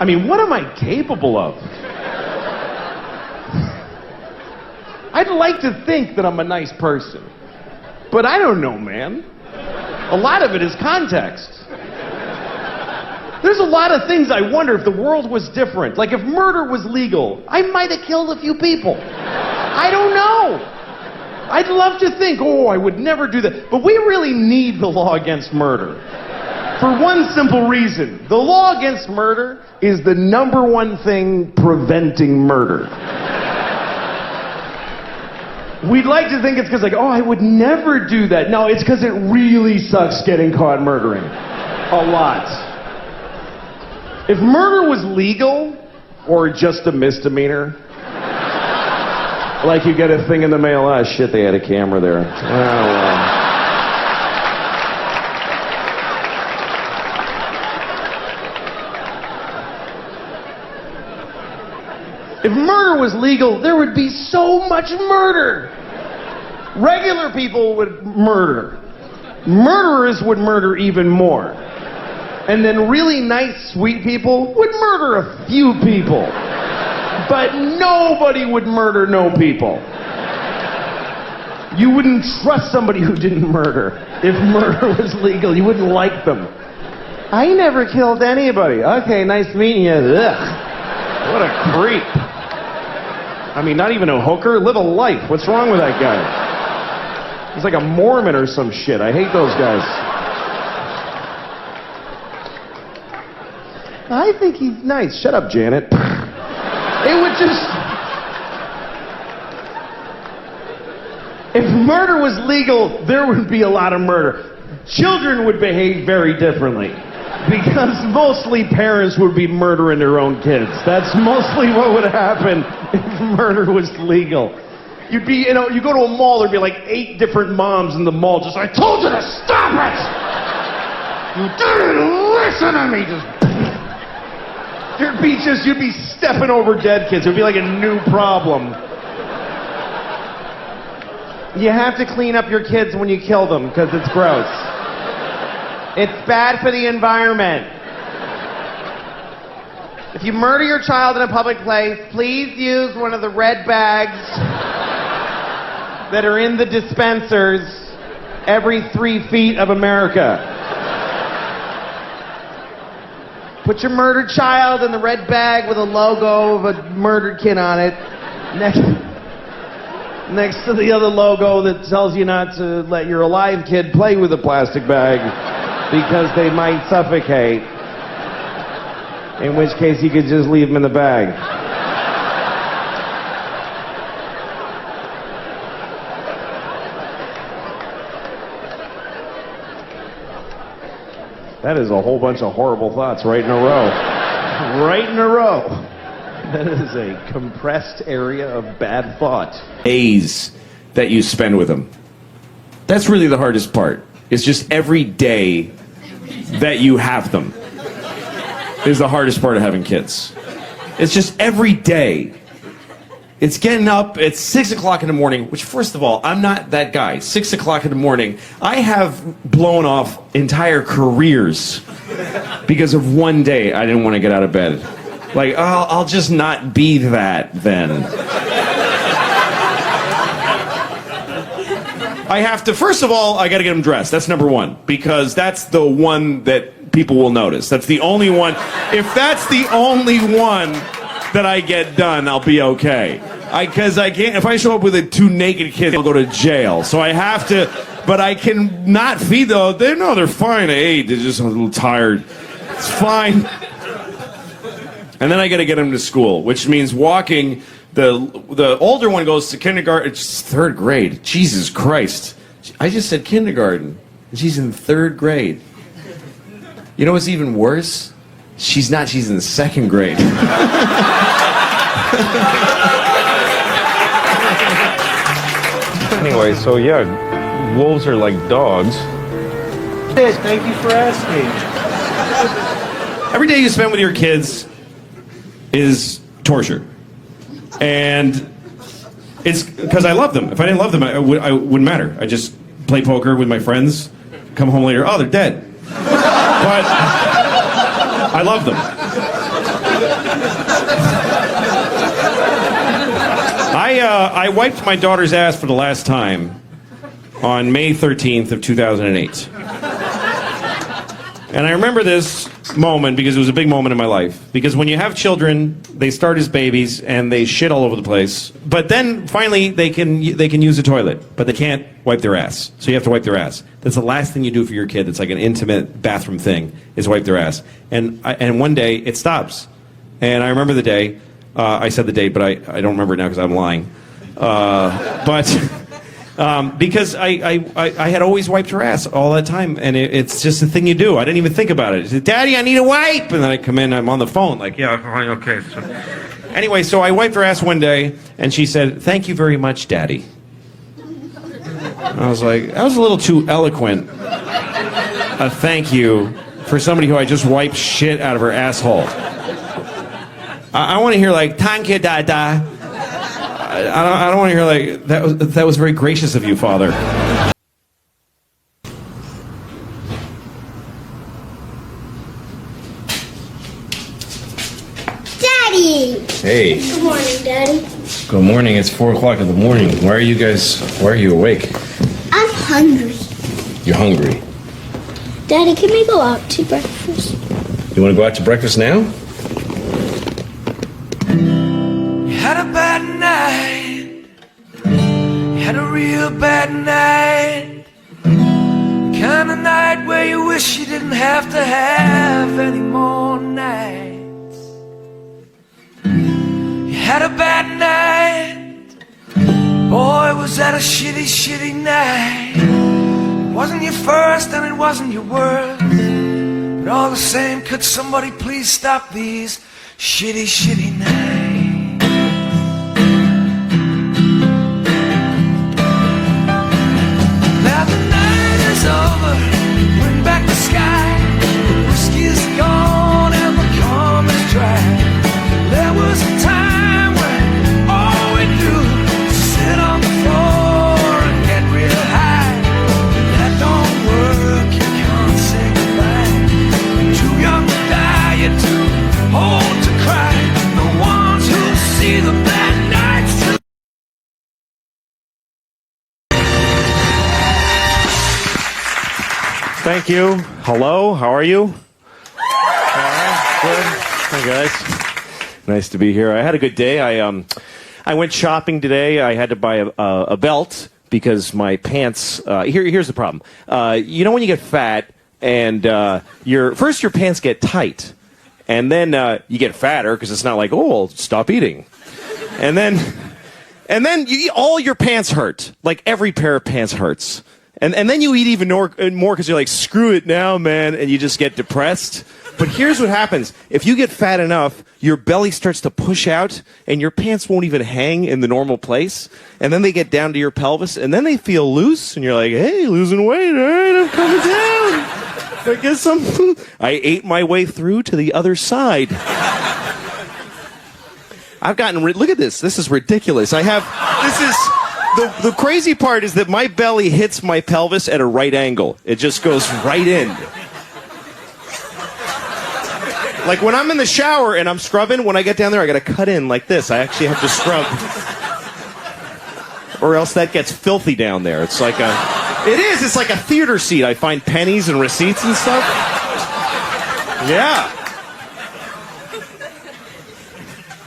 I mean, what am I capable of? I'd like to think that I'm a nice person. But I don't know, man. A lot of it is context. There's a lot of things I wonder if the world was different. Like if murder was legal, I might have killed a few people. I don't know. I'd love to think, oh, I would never do that. But we really need the law against murder. For one simple reason. The law against murder is the #1 thing preventing murder. We'd like to think it's because, like, oh, I would never do that. No, it's because it really sucks getting caught murdering. A lot. If murder was legal, or just a misdemeanor, like you get a thing in the mail, oh shit, they had a camera there. Oh, well. If murder was legal, there would be so much murder. Regular people would murder. Murderers would murder even more. And then really nice, sweet people would murder a few people. But nobody would murder no people. You wouldn't trust somebody who didn't murder. If murder was legal, you wouldn't like them. I never killed anybody. Okay, nice meeting you. Ugh. What a creep. I mean, not even a hooker? Live a life. What's wrong with that guy? He's like a Mormon or some shit. I hate those guys. I think he's nice. Shut up, Janet. It would just... If murder was legal, there would be a lot of murder. Children would behave very differently. Because mostly parents would be murdering their own kids. That's mostly what would happen if murder was legal. You'd be, you know, you go to a mall, there'd be like 8 different moms in the mall just, I told you to stop it! You didn't listen to me! You'd be stepping over dead kids. It'd be like a new problem. You have to clean up your kids when you kill them, because it's gross. It's bad for the environment. If you murder your child in a public place, please use one of the red bags that are in the dispensers every 3 feet of America. Put your murdered child in the red bag with a logo of a murdered kid on it. Next to the other logo that tells you not to let your alive kid play with a plastic bag because they might suffocate. In which case you could just leave them in the bag. That is a whole bunch of horrible thoughts right in a row. Right in a row. That is a compressed area of bad thought. Days that you spend with them. That's really the hardest part. It's just every day that you have them is the hardest part of having kids. It's just every day. It's getting up at 6 o'clock in the morning, which, first of all, I'm not that guy. 6 o'clock in the morning. I have blown off entire careers because of one day I didn't want to get out of bed. Like, oh, I'll just not be that then. I have to, first of all, I got to get them dressed. That's number one, because that's the one that people will notice. That's the only one. If that's the only one that I get done, I'll be okay. Because I can't, if I show up with 2 naked kids, I'll go to jail. So I have to, but I can not feed them. They're fine. I ate. They're just a little tired. It's fine. And then I got to get them to school, which means walking. The older one goes to kindergarten. It's 3rd grade. Jesus Christ. I just said kindergarten. And she's in 3rd grade. You know what's even worse? She's not. She's in 2nd grade. Anyway, so yeah, wolves are like dogs. Yes, thank you for asking. Every day you spend with your kids is torture. And it's because I love them. If I didn't love them, I wouldn't matter. I just play poker with my friends, come home later, oh, they're dead. But I love them. I wiped my daughter's ass for the last time on May 13th of 2008. And I remember this moment because it was a big moment in my life. Because when you have children, they start as babies and they shit all over the place. But then finally they can use the toilet, but they can't wipe their ass. So you have to wipe their ass. That's the last thing you do for your kid. It's like an intimate bathroom thing, is wipe their ass. And one day it stops. And I remember the day. I said the date, but I don't remember it now because I'm lying. Because I had always wiped her ass all that time, and it's just a thing you do. I didn't even think about it. I said, Daddy, I need a wipe! And then I come in, I'm on the phone, like, yeah, okay. Anyway, so I wiped her ass one day, and she said, thank you very much, Daddy. I was like, that was a little too eloquent. A thank you for somebody who I just wiped shit out of her asshole. I want to hear like, thank you, Dada. I don't want to hear like, that was very gracious of you, Father. Daddy! Hey. Good morning, Daddy. Good morning. It's 4 o'clock in the morning. Why are you awake? I'm hungry. You're hungry. Daddy, can we go out to breakfast? You want to go out to breakfast now? Had a bad night. Had a real bad night. The kind of night where you wish you didn't have to have any more nights. You had a bad night. Boy, was that a shitty, shitty night. It wasn't your first and it wasn't your worst. But all the same, could somebody please stop these shitty, shitty nights? Over, bring back the sky. The whiskey is gone and the calm is dry. There was a time when all we do was sit on the floor and get real high. That don't work, you can't say goodbye. You're too young to die, you're too old to cry. The ones who see the bad nights. Thank you. Hello, how are you? Good. Hi, guys. Nice to be here. I had a good day. I went shopping today. I had to buy a belt because my pants... Here's the problem. You know when you get fat and your pants get tight, and then you get fatter because it's not like, oh, I'll stop eating. And then all your pants hurt. Like every pair of pants hurts. And then you eat even more because you're like, screw it now, man, and you just get depressed. But here's what happens. If you get fat enough, your belly starts to push out, and your pants won't even hang in the normal place. And then they get down to your pelvis, and then they feel loose, and you're like, hey, losing weight, all right, I'm coming down. I guess I ate my way through to the other side. I've gotten look at this. This is ridiculous. The crazy part is that my belly hits my pelvis at a right angle. It just goes right in. Like when I'm in the shower and I'm scrubbing, when I get down there, I gotta cut in like this. I actually have to scrub. Or else that gets filthy down there. It's like it's like a theater seat. I find pennies and receipts and stuff. Yeah.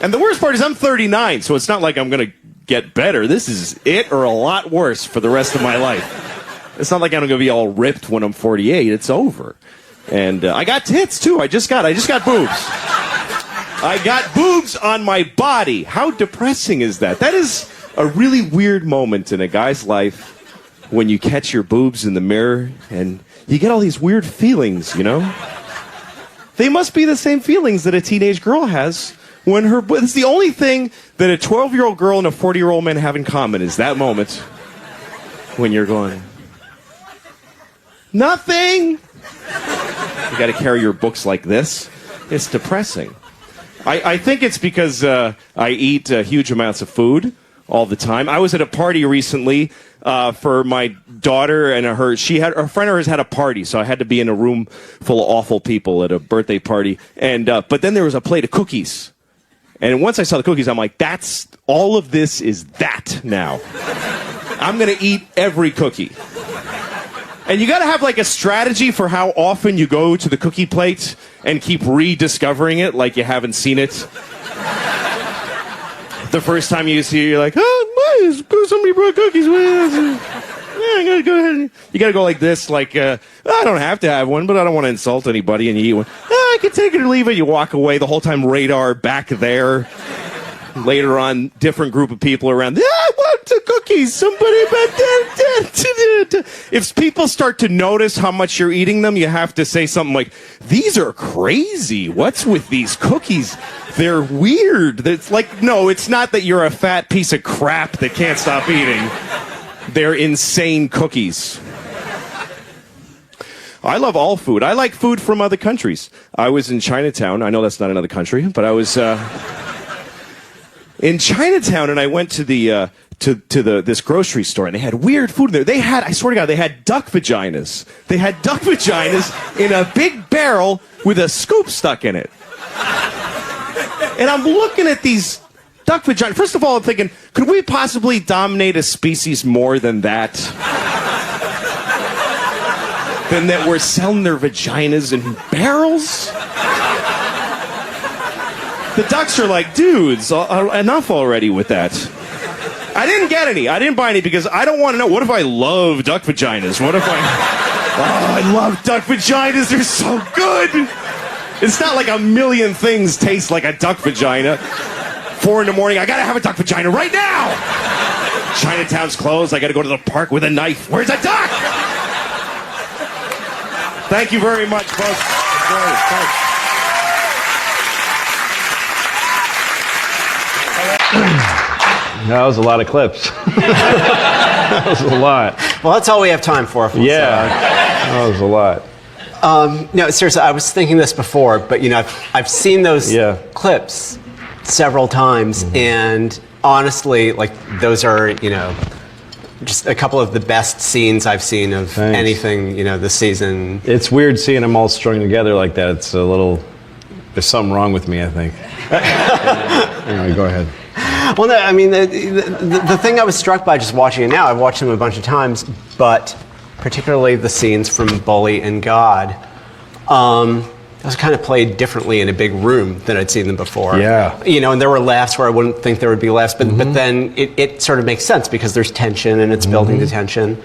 And the worst part is I'm 39, so it's not like I'm gonna get better. This is it or a lot worse for the rest of my life. It's not like I'm going to be all ripped when I'm 48. It's over. And I got tits, too. I just got boobs. I got boobs on my body. How depressing is that? That is a really weird moment in a guy's life when you catch your boobs in the mirror and you get all these weird feelings, you know? They must be the same feelings that a teenage girl has when it's the only thing that a 12-year-old girl and a 40-year-old man have in common is that moment when you're going, nothing. You got to carry your books like this. It's depressing. I think it's because I eat huge amounts of food, all the time. I was at a party recently for my daughter and her friend of hers had a party, so I had to be in a room full of awful people at a birthday party. And but then there was a plate of cookies. And once I saw the cookies, I'm like, that's all of this is that now. I'm going to eat every cookie. And you got to have like a strategy for how often you go to the cookie plate and keep rediscovering it like you haven't seen it. The first time you see it, you're like, oh, somebody brought cookies. Yeah, I got to go ahead. You got to go like this, like, I don't have to have one, but I don't want to insult anybody, and you eat one. I can take it or leave it. You walk away the whole time, radar back there. Later on, different group of people around. I want the cookies. Somebody. If people start to notice how much you're eating them, you have to say something like, these are crazy. What's with these cookies? They're weird. It's like, no, it's not that you're a fat piece of crap that can't stop eating. They're insane cookies. I love all food. I like food from other countries. I was in Chinatown. I know that's not another country, but I was in Chinatown, and I went to the this grocery store, and they had weird food in there. They had, I swear to God, they had duck vaginas. They had duck vaginas in a big barrel with a scoop stuck in it. And I'm looking at these duck vaginas. First of all, I'm thinking, could we possibly dominate a species more than that? Than that we're selling their vaginas in barrels? The ducks are like, dudes, enough already with that. I didn't get any. I didn't buy any because I don't want to know. What if I love duck vaginas? What if I love duck vaginas. They're so good. It's not like a million things taste like a duck vagina. 4 a.m, I gotta have a duck vagina right now. Chinatown's closed. I gotta go to the park with a knife. Where's a duck? Thank you very much, folks. Thanks. That was a lot of clips. That was a lot. Well, that's all we have time for. Yeah, that was a lot. No, seriously, I was thinking this before, but you know, I've seen those clips several times, and honestly, like those are, you know, just a couple of the best scenes I've seen of anything, you know, this season. It's weird seeing them all strung together like that. It's a little. There's something wrong with me, I think. Anyway, go ahead. Well, no, I mean, the thing I was struck by just watching it now, I've watched them a bunch of times, but particularly the scenes from Bully and God, those kind of played differently in a big room than I'd seen them before. Yeah. You know, and there were laughs where I wouldn't think there would be laughs, but then it sort of makes sense because there's tension and it's building the tension.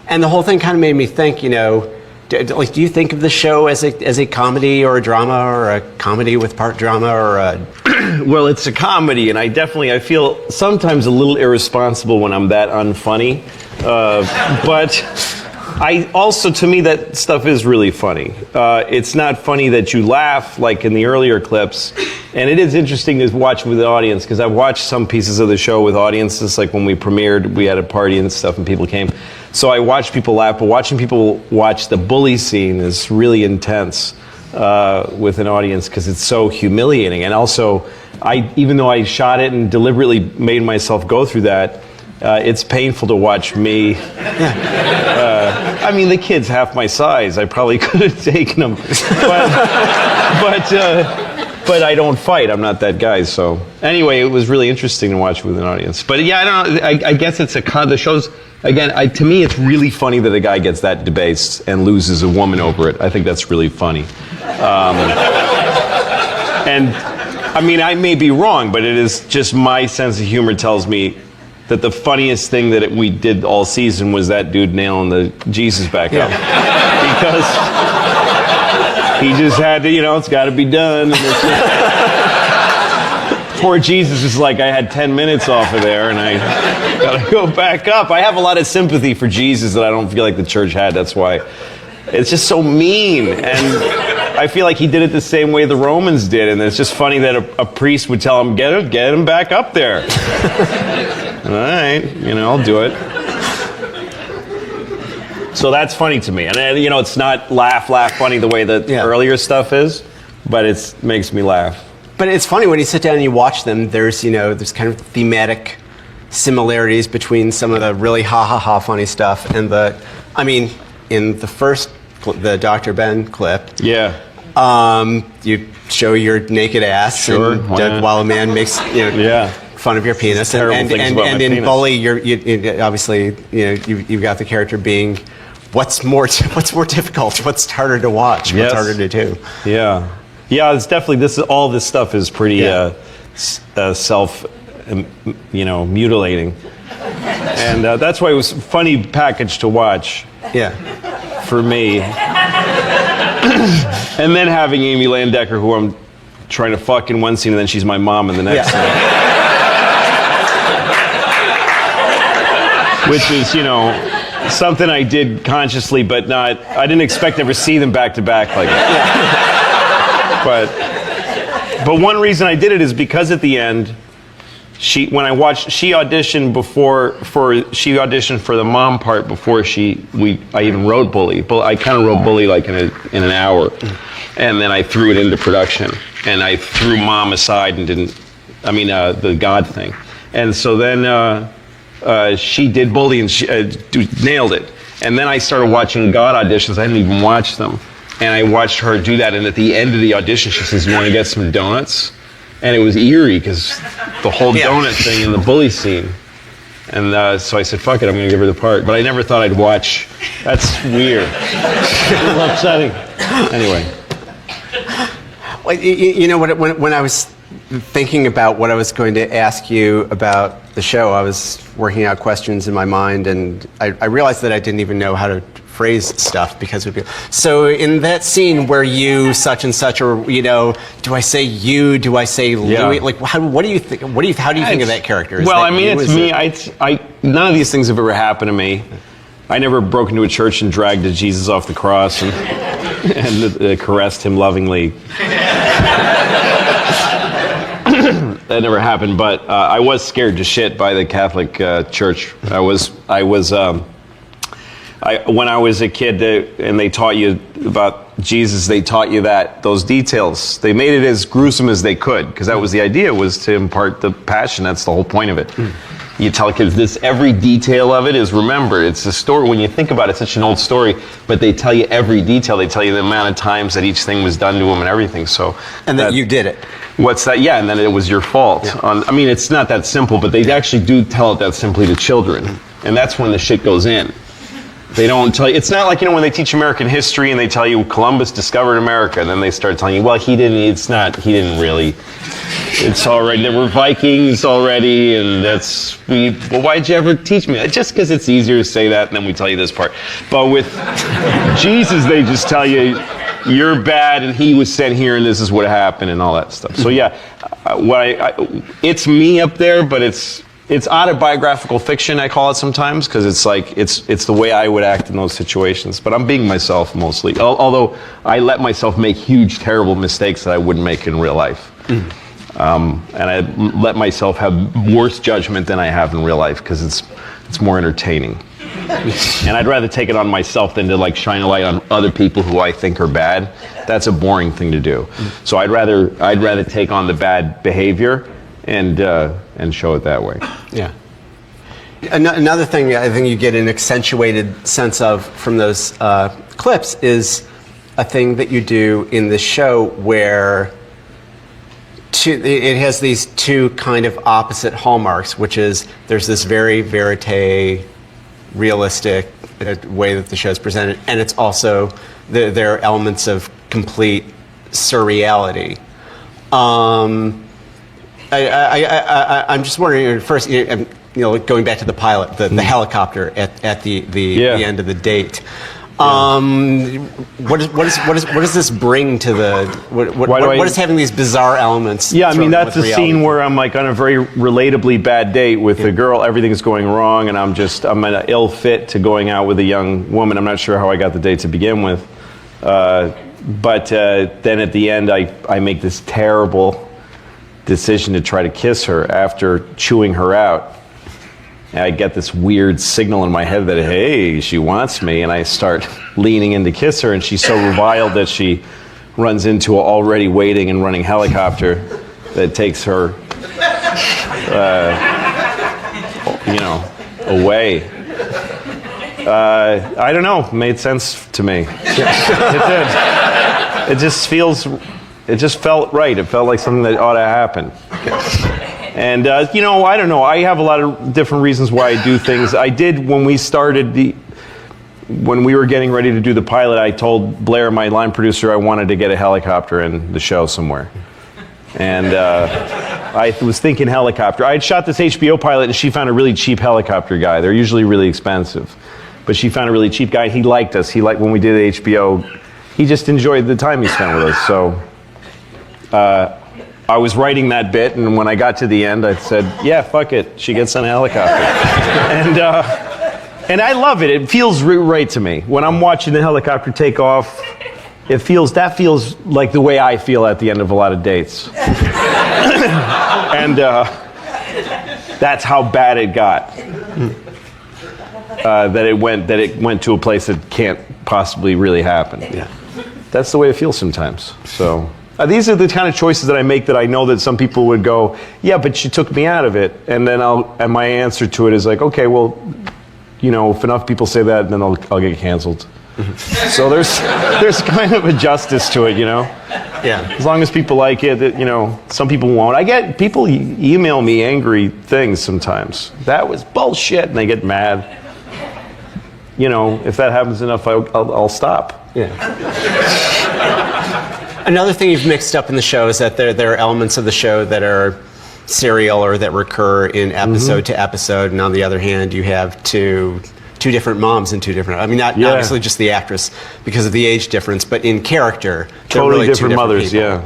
And the whole thing kind of made me think, you know, do you think of the show as a comedy or a drama or a comedy with part drama or a... Well, it's a comedy, and I feel sometimes a little irresponsible when I'm that unfunny. But I also, to me, that stuff is really funny. It's not funny that you laugh like in the earlier clips. And it is interesting to watch with the audience, because I've watched some pieces of the show with audiences, like when we premiered, we had a party and stuff, and people came. So I watched people laugh, but watching people watch the bully scene is really intense with an audience, because it's so humiliating. And also, even though I shot it and deliberately made myself go through that, it's painful to watch me. I mean, the kid's half my size. I probably could have taken him. But I don't fight. I'm not that guy. So anyway, it was really interesting to watch with an audience. But yeah, I guess it's the show's, again, to me, it's really funny that a guy gets that debased and loses a woman over it. I think that's really funny. And I mean, I may be wrong, but it is just my sense of humor tells me that the funniest thing that we did all season was that dude nailing the Jesus back up. Because he just had to, you know, it's got to be done. And poor Jesus is like, I had 10 minutes off of there, and I got to go back up. I have a lot of sympathy for Jesus that I don't feel like the church had. That's why. It's just so mean. And I feel like he did it the same way the Romans did. And it's just funny that a priest would tell him, get him back up there. All right, you know, I'll do it. So that's funny to me. And, you know, it's not laugh funny the way that earlier stuff is, but it makes me laugh. But it's funny when you sit down and you watch them, there's kind of thematic similarities between some of the really ha funny stuff and in the first the Dr. Ben clip. Yeah. You show your naked ass, Sure, and, why not? while a man makes fun of your penis, and in penis. Bully, you obviously you've got the character being what's more difficult, what's harder to watch, what's harder to do. Yeah, it's definitely all this stuff is pretty self mutilating, and that's why it was a funny package to watch. Yeah. For me. And then having Amy Landecker, who I'm trying to fuck in one scene, and then she's my mom in the next scene. Which is, something I did consciously, but I didn't expect to ever see them back to back like that. But one reason I did it is because at the end, she auditioned for the mom part before I even wrote Bully. I kind of wrote Bully like in an hour, and then I threw it into production, and I threw Mom aside and the God thing, and so then she did Bully and she nailed it, and then I started watching God auditions. I didn't even watch them, and I watched her do that, and at the end of the audition she says, "You want to get some donuts?" And it was eerie because the whole donut thing in the Bully scene. And so I said, fuck it, I'm going to give her the part. But I never thought I'd watch. That's weird. A little upsetting. Anyway. Well, when I was thinking about what I was going to ask you about the show, I was working out questions in my mind, and I realized that I didn't even know how to phrase stuff because it would be so. In that scene where you such and such, or do I say you? Do I say Louis? Like, what do you think? How do you think of that character? It's me. I none of these things have ever happened to me. I never broke into a church and dragged Jesus off the cross and caressed him lovingly. That never happened. But I was scared to shit by the Catholic Church. When I was a kid, and they taught you about Jesus, they taught you those details. They made it as gruesome as they could, because that was the idea, was to impart the passion. That's the whole point of it. You tell kids every detail of it is remembered. It's a story. When you think about it, it's such an old story, but they tell you every detail. They tell you the amount of times that each thing was done to them and everything. And that you did it. What's that? Yeah, and then it was your fault. Yeah. It's not that simple, but they actually do tell it that simply to children. And that's when the shit goes in. They don't tell you. It's not like, when they teach American history and they tell you Columbus discovered America, and then they start telling you, well, he didn't really. It's already, there were Vikings already, and well, why'd you ever teach me that? Just because it's easier to say that, and then we tell you this part. But with Jesus, they just tell you, you're bad, and he was sent here, and this is what happened, and all that stuff. So yeah, it's me up there, but it's autobiographical fiction, I call it sometimes, because it's the way I would act in those situations. But I'm being myself mostly, although I let myself make huge, terrible mistakes that I wouldn't make in real life. And I let myself have worse judgment than I have in real life, because it's more entertaining. And I'd rather take it on myself than to shine a light on other people who I think are bad. That's a boring thing to do. So I'd rather take on the bad behavior and show it that way. Yeah. Another thing I think you get an accentuated sense of from those clips is a thing that you do in the show where it has these two kind of opposite hallmarks, which is there's this very verite, realistic way that the show is presented, and it's also there are elements of complete surreality. I'm just wondering, first, going back to the pilot, the helicopter at the end of the date. What does this bring to the? What is having these bizarre elements? Yeah, that's a scene where I'm on a very relatably bad date with a girl. Everything's going wrong, and I'm in an ill fit to going out with a young woman. I'm not sure how I got the date to begin with, but then at the end, I make this terrible decision to try to kiss her after chewing her out. And I get this weird signal in my head that, hey, she wants me, and I start leaning in to kiss her, and she's so reviled that she runs into an already waiting and running helicopter that takes her away. I don't know. It made sense to me. It did. It just felt right. It felt like something that ought to happen. And, I don't know. I have a lot of different reasons why I do things. I did when we were getting ready to do the pilot, I told Blair, my line producer, I wanted to get a helicopter in the show somewhere. And I was thinking helicopter. I had shot this HBO pilot, and she found a really cheap helicopter guy. They're usually really expensive. But she found a really cheap guy, and he liked us. He liked when we did HBO. He just enjoyed the time he spent with us. So I was writing that bit, and when I got to the end, I said, yeah, fuck it. She gets on a helicopter. And I love it. It feels right to me. When I'm watching the helicopter take off, that feels like the way I feel at the end of a lot of dates. And that's how bad it got. That it went to a place that can't possibly really happen. Yeah. That's the way it feels sometimes. So these are the kind of choices that I make that I know that some people would go, yeah, but she took me out of it. And then my answer to it is like, okay, well, if enough people say that, then I'll get canceled. So there's kind of a justice to it, Yeah. As long as people like it, some people won't. I get people email me angry things sometimes. That was bullshit, and they get mad. If that happens enough, I'll stop. Yeah. Another thing you've mixed up in the show is that there are elements of the show that are serial or that recur in episode to episode, and on the other hand, you have two different moms and two different. I mean, not obviously just the actress because of the age difference, but in character, totally really different mothers. People.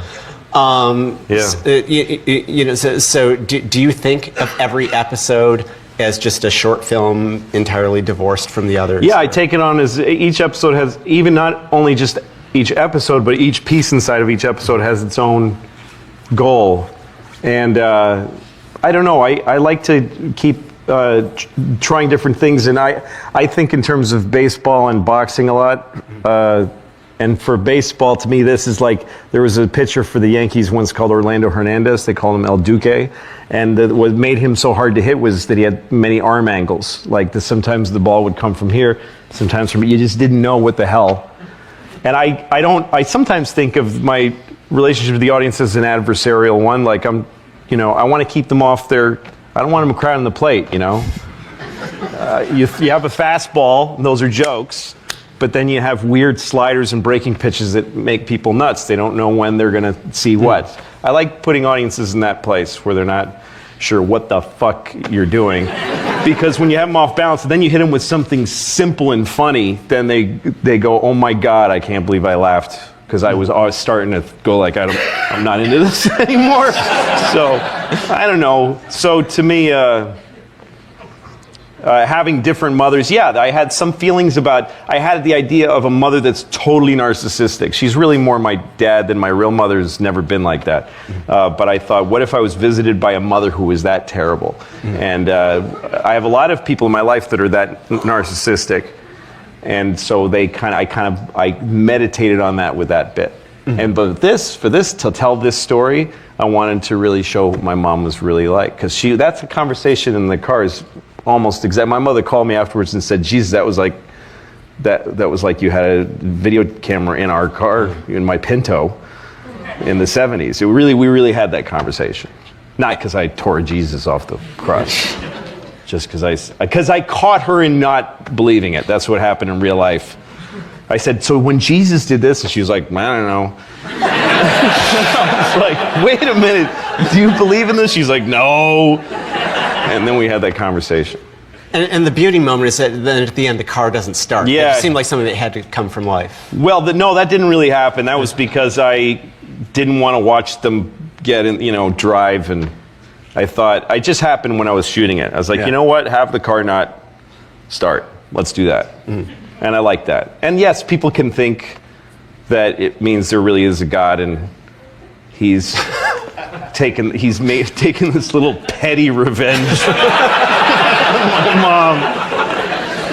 So do you think of every episode as just a short film entirely divorced from the others? Yeah, I take it on as each episode has, even not only just each episode, but each piece inside of each episode has its own goal. And I don't know, I like to keep trying different things, and I think in terms of baseball and boxing a lot. And for baseball, to me, this is like, there was a pitcher for the Yankees once called Orlando Hernandez. They called him El Duque. And what made him so hard to hit was that he had many arm angles. Like sometimes the ball would come from here, sometimes from, you just didn't know what the hell. And I sometimes think of my relationship with the audience as an adversarial one. Like I want to keep them off their, I don't want them crowding the plate, You have a fastball, and those are jokes. But then you have weird sliders and breaking pitches that make people nuts. They don't know when they're going to see what. I like putting audiences in that place where they're not sure what the fuck you're doing. Because when you have them off balance, then you hit them with something simple and funny, then they go, oh my God, I can't believe I laughed. Because I was starting to go like, I'm not into this anymore. So, I don't know. So to me, having different mothers, I had some feelings about, I had the idea of a mother that's totally narcissistic. She's really more my dad than my real mother has never been like that. But I thought, what if I was visited by a mother who was that terrible? And I have a lot of people in my life that are that narcissistic. And so I meditated on that with that bit. And but for this, to tell this story, I wanted to really show what my mom was really like. Because that's a conversation in the car is almost exact. My mother called me afterwards and said, Jesus, that was like you had a video camera in our car, in my Pinto, in the 70s. We really had that conversation. Not because I tore Jesus off the cross. Just because I caught her in not believing it. That's what happened in real life. I said, so when Jesus did this, and she was like, I don't know. I was like, wait a minute, do you believe in this? She's like, no. And then we had that conversation. And the beauty moment is that then at the end the car doesn't start. Yeah. It seemed like something that had to come from life. Well, no, that didn't really happen. That was because I didn't want to watch them get in, drive, and I thought, it just happened when I was shooting it. I was like, you know what, have the car not start. Let's do that. And I like that. And yes, people can think that it means there really is a God, and he's taken this little petty revenge on my mom.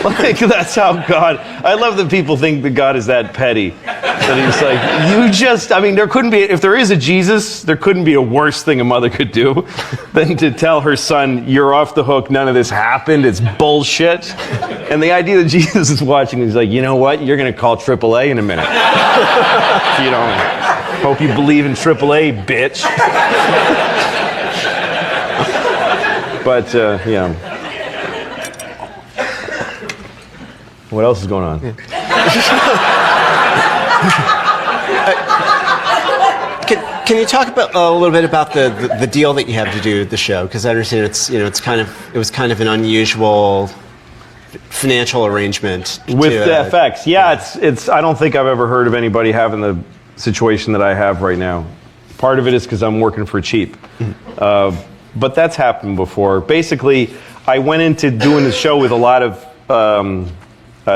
Like, that's how God, I love that people think that God is that petty. That he's like, there couldn't be, if there is a Jesus, there couldn't be a worse thing a mother could do than to tell her son, you're off the hook, none of this happened, it's bullshit. And the idea that Jesus is watching, he's like, you know what, you're going to call AAA in a minute. You don't, hope you believe in AAA, bitch. But, yeah. What else is going on? Can you talk about a little bit about the deal that you have to do the show? Because I understand it was kind of an unusual financial arrangement with the FX. Yeah, it's. I don't think I've ever heard of anybody having the situation that I have right now. Part of it is because I'm working for cheap, but that's happened before. Basically, I went into doing the show with a lot of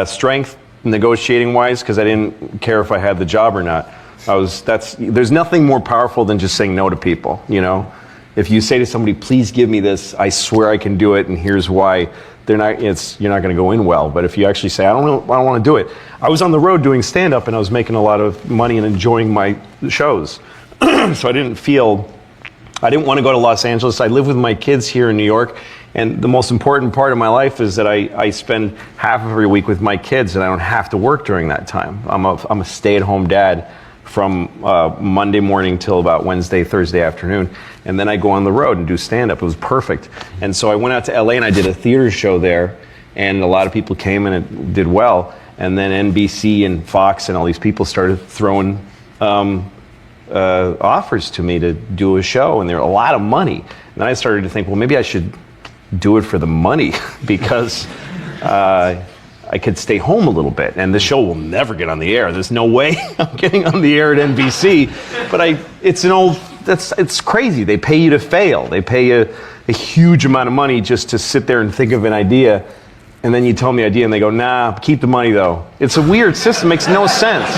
strength, negotiating wise, because I didn't care if I had the job or not. There's nothing more powerful than just saying no to people, you know? If you say to somebody, please give me this, I swear I can do it, and here's why, you're not going to go in well. But if you actually say, I don't want to do it. I was on the road doing stand-up, and I was making a lot of money and enjoying my shows. So I didn't want to go to Los Angeles. I live with my kids here in New York, and the most important part of my life is that I spend half of every week with my kids, and I don't have to work during that time. I'm a stay-at-home dad from Monday morning till about Wednesday, Thursday afternoon. And then I go on the road and do stand-up. It was perfect. And so I went out to LA and I did a theater show there, and a lot of people came and it did well. And then NBC and Fox and all these people started throwing offers to me to do a show, and there were a lot of money. And then I started to think, well, maybe I should do it for the money because I could stay home a little bit, and the show will never get on the air. There's no way I'm getting on the air at NBC. But it's crazy. They pay you to fail. They pay you a huge amount of money just to sit there and think of an idea, and then you tell them the idea, and they go, nah, keep the money though. It's a weird system. Makes no sense.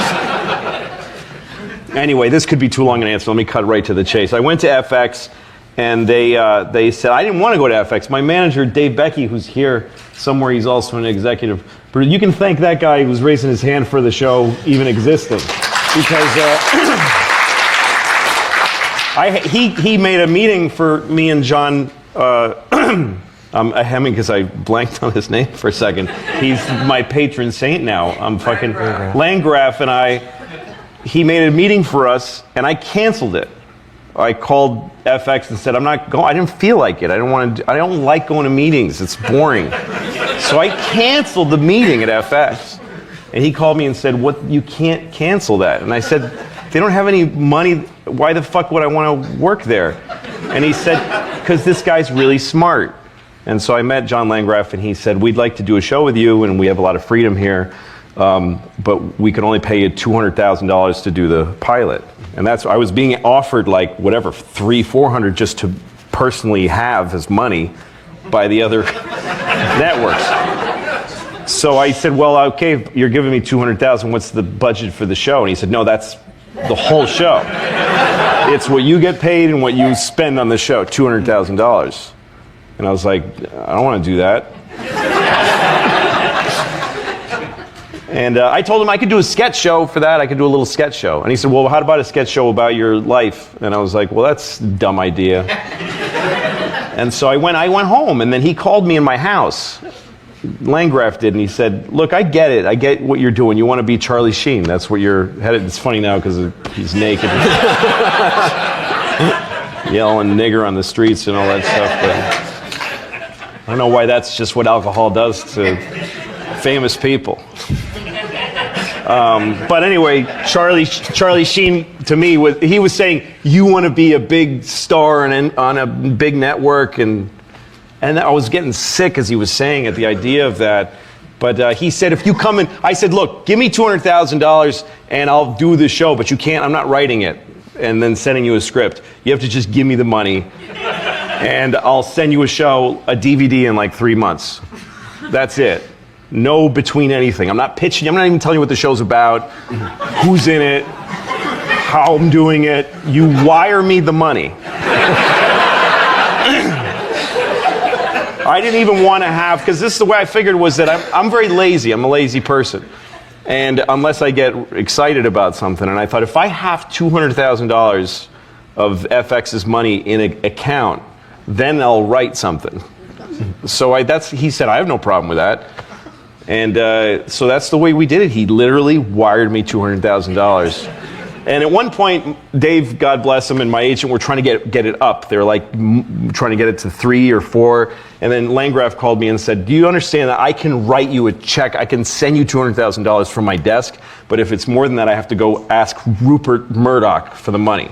Anyway, this could be too long an answer. Let me cut right to the chase. I went to FX, and they said, I didn't want to go to FX. My manager, Dave Becky, who's here somewhere, he's also an executive. But you can thank that guy who was raising his hand for the show even existing. Because he made a meeting for me and John, I'm hemming because I blanked on his name for a second. He's my patron saint now. I'm fucking Landgraf, and he made a meeting for us, and I canceled it. I called FX and said, I'm not going. I didn't feel like it. I don't like going to meetings. It's boring. So I canceled the meeting at FX. And he called me and said, "What? You can't cancel that." And I said, "They don't have any money. Why the fuck would I want to work there?" And he said, "Because this guy's really smart." And so I met John Landgraf, and he said, "We'd like to do a show with you, and we have a lot of freedom here, but we can only pay you $200,000 to do the pilot." And I was being offered like whatever, $300-400 just to personally have as money by the other networks. So I said, well, okay, you're giving me $200,000, what's the budget for the show? And he said, no, that's the whole show. It's what you get paid and what you spend on the show, $200,000. And I was like, I don't want to do that. And I told him I could do a sketch show for that. I could do a little sketch show. And he said, well, how about a sketch show about your life? And I was like, well, that's a dumb idea. And so I went home, and then he called me in my house. Landgraf did, and he said, look, I get it. I get what you're doing. You want to be Charlie Sheen. That's what you're headed. It's funny now because he's naked. Yelling nigger on the streets and all that stuff. But I don't know why that's just what alcohol does to famous people. But anyway, Charlie Sheen, to me, he was saying, you want to be a big star on a big network, and I was getting sick as he was saying it, the idea of that. But he said, if you come in, I said, look, give me $200,000 and I'll do the show, but you can't, I'm not writing it and then sending you a script. You have to just give me the money, and I'll send you a show, a DVD in like 3 months. That's it. No between anything. I'm not pitching. I'm not even telling you what the show's about, who's in it, how I'm doing it. You wire me the money. I didn't even want to have, because this is the way I figured was that I'm very lazy. I'm a lazy person. And unless I get excited about something, and I thought if I have $200,000 of FX's money in an account, then I'll write something. So he said, I have no problem with that. And so that's the way we did it. He literally wired me $200,000. And at one point, Dave, God bless him, and my agent were trying to get it up. They were like trying to get it to 3 or 4. And then Landgraf called me and said, do you understand that I can write you a check? I can send you $200,000 from my desk. But if it's more than that, I have to go ask Rupert Murdoch for the money.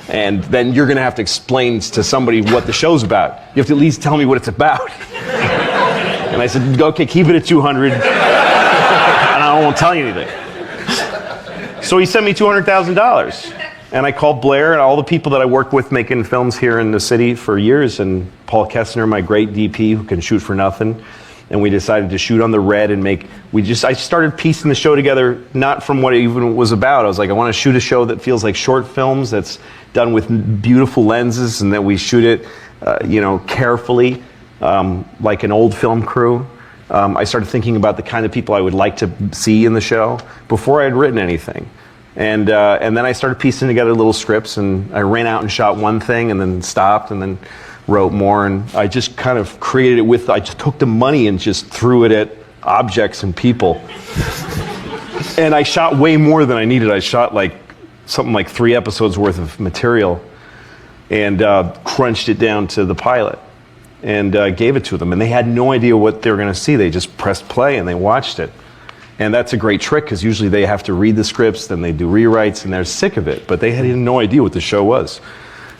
And then you're going to have to explain to somebody what the show's about. You have to at least tell me what it's about. And I said, okay, keep it at 200, and I won't tell you anything. So he sent me $200,000. And I called Blair and all the people that I worked with making films here in the city for years, and Paul Kessner, my great DP who can shoot for nothing. And we decided to shoot on the red and I started piecing the show together, not from what it even was about. I was like, I want to shoot a show that feels like short films, that's done with beautiful lenses, and that we shoot it, carefully, like an old film crew. I started thinking about the kind of people I would like to see in the show before I had written anything. And then I started piecing together little scripts, and I ran out and shot one thing and then stopped and then wrote more, and I just kind of created it I just took the money and just threw it at objects and people. And I shot way more than I needed. I shot something like 3 episodes worth of material and crunched it down to the pilot and gave it to them. And they had no idea what they were going to see. They just pressed play and they watched it. And that's a great trick, because usually they have to read the scripts, then they do rewrites, and they're sick of it. But they had no idea what the show was.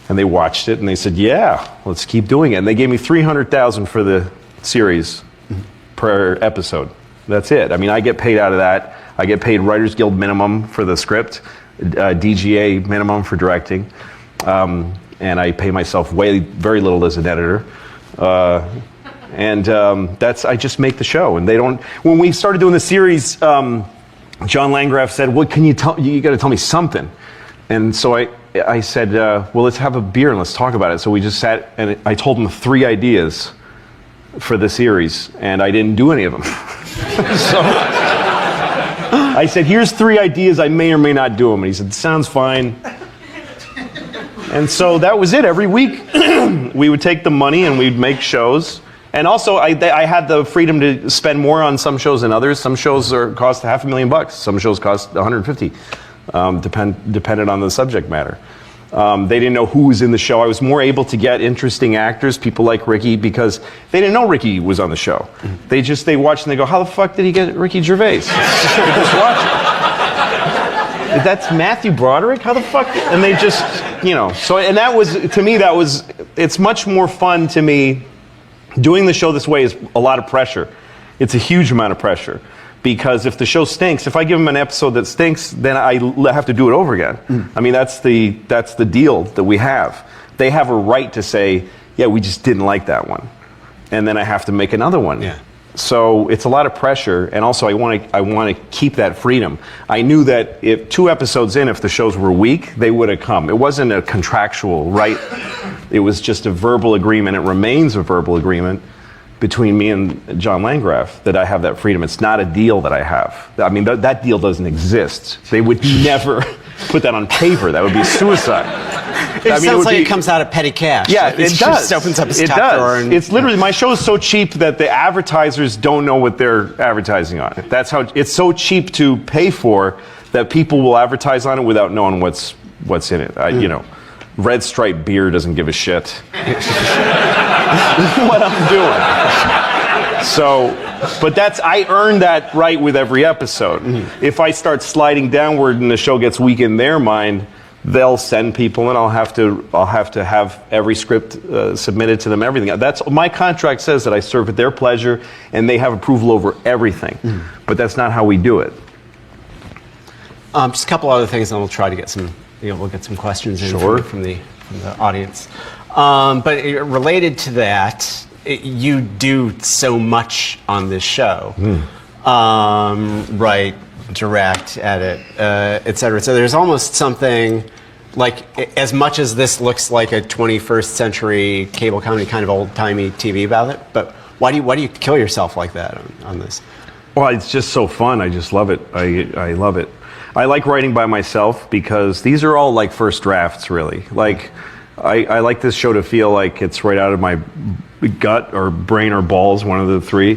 And they watched it, and they said, yeah, let's keep doing it. And they gave me $300,000 for the series per episode. That's it. I mean, I get paid out of that. I get paid Writers Guild minimum for the script, DGA minimum for directing. And I pay myself very little as an editor. I just make the show. And when we started doing the series, John Landgraf said, what can you tell, you got to tell me something. And so I said, well, let's have a beer and let's talk about it. So we just sat, and I told him 3 ideas for the series, and I didn't do any of them. So I said, here's 3 ideas, I may or may not do them. And he said, sounds fine. And so that was it. Every week we would take the money and we'd make shows. And also I had the freedom to spend more on some shows than others. Some shows cost $500,000. Some shows cost $150,000, depended on the subject matter. They didn't know who was in the show. I was more able to get interesting actors, people like Ricky, because they didn't know Ricky was on the show. They watch and they go, how the fuck did he get Ricky Gervais? They just watch it. That's Matthew Broderick? How the fuck? And they just, so, and that was, to me, it's much more fun to me. Doing the show this way is a lot of pressure. It's a huge amount of pressure. Because if the show stinks, if I give them an episode that stinks, then I have to do it over again. I mean, that's the deal that we have. They have a right to say, yeah, we just didn't like that one. And then I have to make another one. Yeah. So it's a lot of pressure, and also I want to keep that freedom. I knew that if 2 episodes in, if the shows were weak, they would have come. It wasn't a contractual right. It was just a verbal agreement. It remains a verbal agreement between me and John Landgraf that I have that freedom. It's not a deal that I have. I mean, that deal doesn't exist. They would never put that on paper. That would be suicide. It sounds like it comes out of petty cash. Yeah, it does. Just opens up his top drawer. And, it's literally, my show is so cheap that the advertisers don't know what they're advertising on. That's how it's so cheap to pay for that people will advertise on it without knowing what's in it. Red Stripe beer doesn't give a shit what I'm doing. So, but I earned that right with every episode. If I start sliding downward and the show gets weak in their mind, they'll send people, and I'll have to have every script submitted to them. Everything. That's my contract says that I serve at their pleasure, and they have approval over everything. But that's not how we do it. Just a couple other things, and we'll try to get some. We'll get some questions in from the audience. But related to that, you do so much on this show. Write, direct, edit, et cetera. So there's almost something like, as much as this looks like a 21st century cable comedy, kind of old-timey TV about it, but why do you kill yourself like that on this? Well, it's just so fun. I just love it. I love it. I like writing by myself because these are all like first drafts, really. Like, I like this show to feel like it's right out of my gut or brain or balls, one of the three,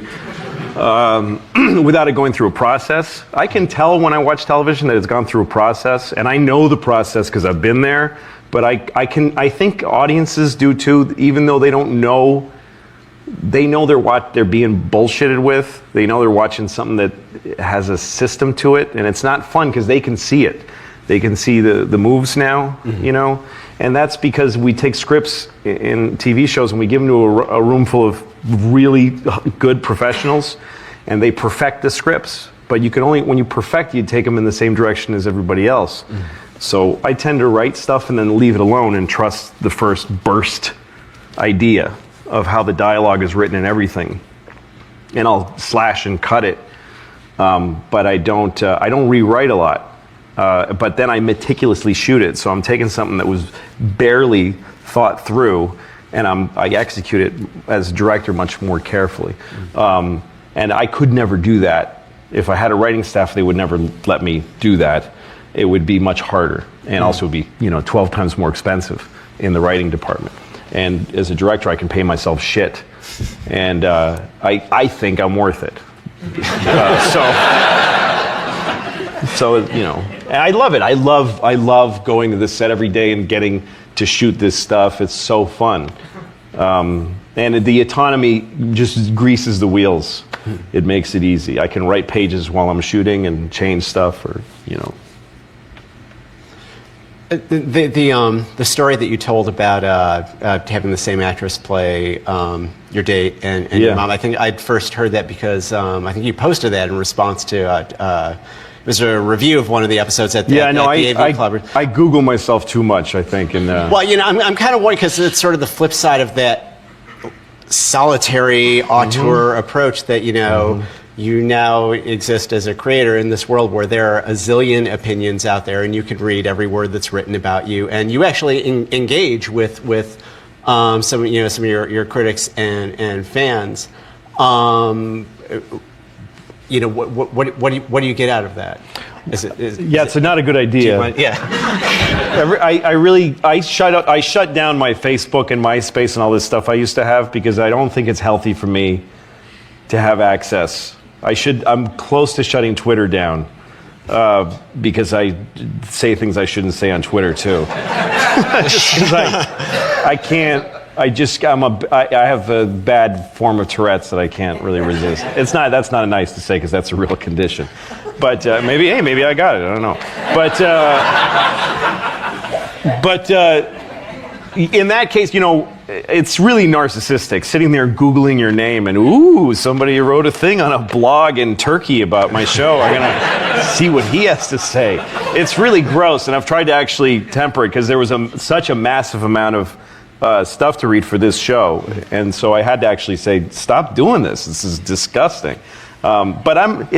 without it going through a process. I can tell when I watch television that it's gone through a process, and I know the process because I've been there. But I think audiences do too, even though they don't know. They know they're being bullshitted with. They know they're watching something that has a system to it, and it's not fun because they can see it. They can see the moves now, you know? And that's because we take scripts in TV shows and we give them to a room full of really good professionals, and they perfect the scripts. But you can only, when you perfect, you take them in the same direction as everybody else. So I tend to write stuff and then leave it alone and trust the first burst idea of how the dialogue is written and everything. And I'll slash and cut it. But I don't rewrite a lot. But then I meticulously shoot it. So I'm taking something that was barely thought through, and I execute it as a director much more carefully. And I could never do that. If I had a writing staff, they would never let me do that. It would be much harder, and also would be 12 times more expensive in the writing department. And as a director, I can pay myself shit, and I think I'm worth it. So and I love it. I love going to this set every day and getting to shoot this stuff. It's so fun. And the autonomy just greases the wheels. It makes it easy. I can write pages while I'm shooting and change stuff, or The story that you told about having the same actress play your date and your mom, I think I'd first heard that because I think you posted that in response to it was a review of one of the episodes at the AV Club. I Google myself too much, I think. And well, I'm kind of worried because it's sort of the flip side of that solitary auteur approach that you now exist as a creator in this world where there are a zillion opinions out there, and you can read every word that's written about you, and you actually engage with some of your critics and fans. What do you get out of that? It's not a good idea. I shut down my Facebook and MySpace and all this stuff I used to have because I don't think it's healthy for me to have access. I'm close to shutting Twitter down because I say things I shouldn't say on Twitter too. Just because I can't. I have a bad form of Tourette's that I can't really resist. That's not nice to say because that's a real condition. But maybe I got it. I don't know. But in that case, it's really narcissistic. Sitting there Googling your name and somebody wrote a thing on a blog in Turkey about my show. I'm gonna see what he has to say. It's really gross, and I've tried to actually temper it because there was such a massive amount of stuff to read for this show, and so I had to actually say, stop doing this. This is disgusting. But I'm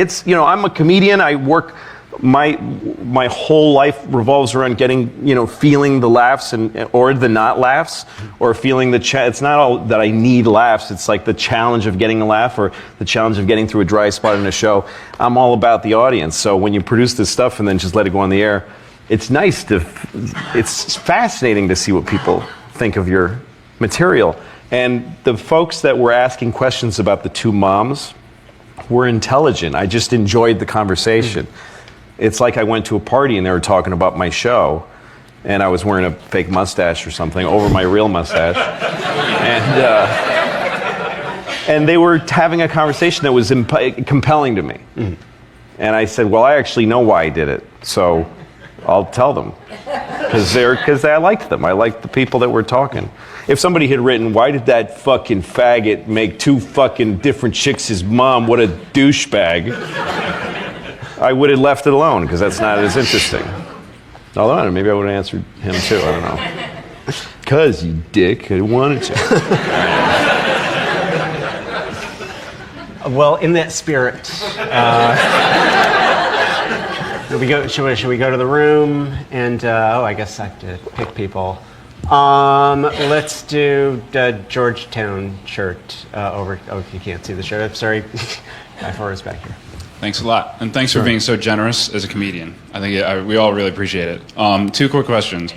a comedian. I work. My whole life revolves around getting, feeling the laughs or the not laughs, or feeling it's not all that I need laughs. It's like the challenge of getting a laugh or the challenge of getting through a dry spot in a show. I'm all about the audience. So when you produce this stuff and then just let it go on the air, it's it's fascinating to see what people think of your material. And the folks that were asking questions about the two moms were intelligent. I just enjoyed the conversation. It's like I went to a party and they were talking about my show, and I was wearing a fake mustache or something over my real mustache. And they were having a conversation that was compelling to me. And I said, well, I actually know why I did it, so I'll tell them. Because I liked them. I liked the people that were talking. If somebody had written, why did that fucking faggot make two fucking different chicks his mom? What a douchebag. I would have left it alone because that's not as interesting. Although maybe I would have answered him too. I don't know. Because you dick, I wanted to. Well, in that spirit, should we go to the room? And I guess I have to pick people. Let's do the Georgetown shirt over. Oh, if you can't see the shirt, I'm sorry. My photo's back here. Thanks a lot. And thanks for being so generous as a comedian. I think we all really appreciate it. 2 quick questions.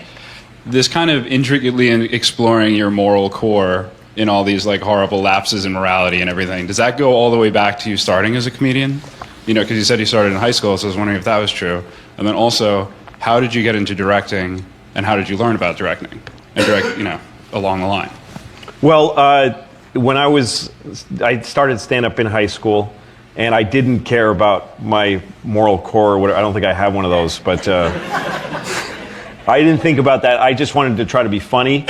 This kind of intricately exploring your moral core in all these like horrible lapses in morality and everything, does that go all the way back to you starting as a comedian? You know, because you said you started in high school, so I was wondering if that was true. And then also, how did you get into directing, and how did you learn about directing? And direct, you know, along the line. Well, when I started stand-up in high school, and I didn't care about my moral core or whatever. I don't think I have one of those, but I didn't think about that. I just wanted to try to be funny.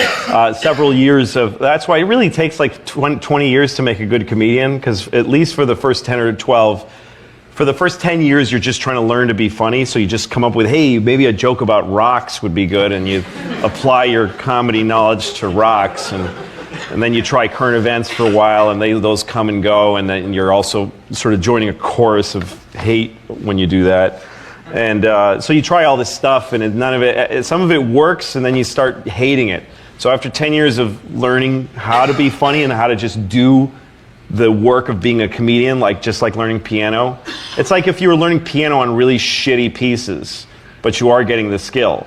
Several years of, that's why it really takes like 20 years to make a good comedian, because at least for the first 10 or 12, for the first 10 years, you're just trying to learn to be funny. So you just come up with, hey, maybe a joke about rocks would be good, and you apply your comedy knowledge to rocks, and then you try current events for a while, and those come and go, and then you're also sort of joining a chorus of hate when you do that. And so you try all this stuff, and none of it, some of it works, and then you start hating it. So after 10 years of learning how to be funny and how to just do the work of being a comedian, just like learning piano, it's like if you were learning piano on really shitty pieces, but you are getting the skill.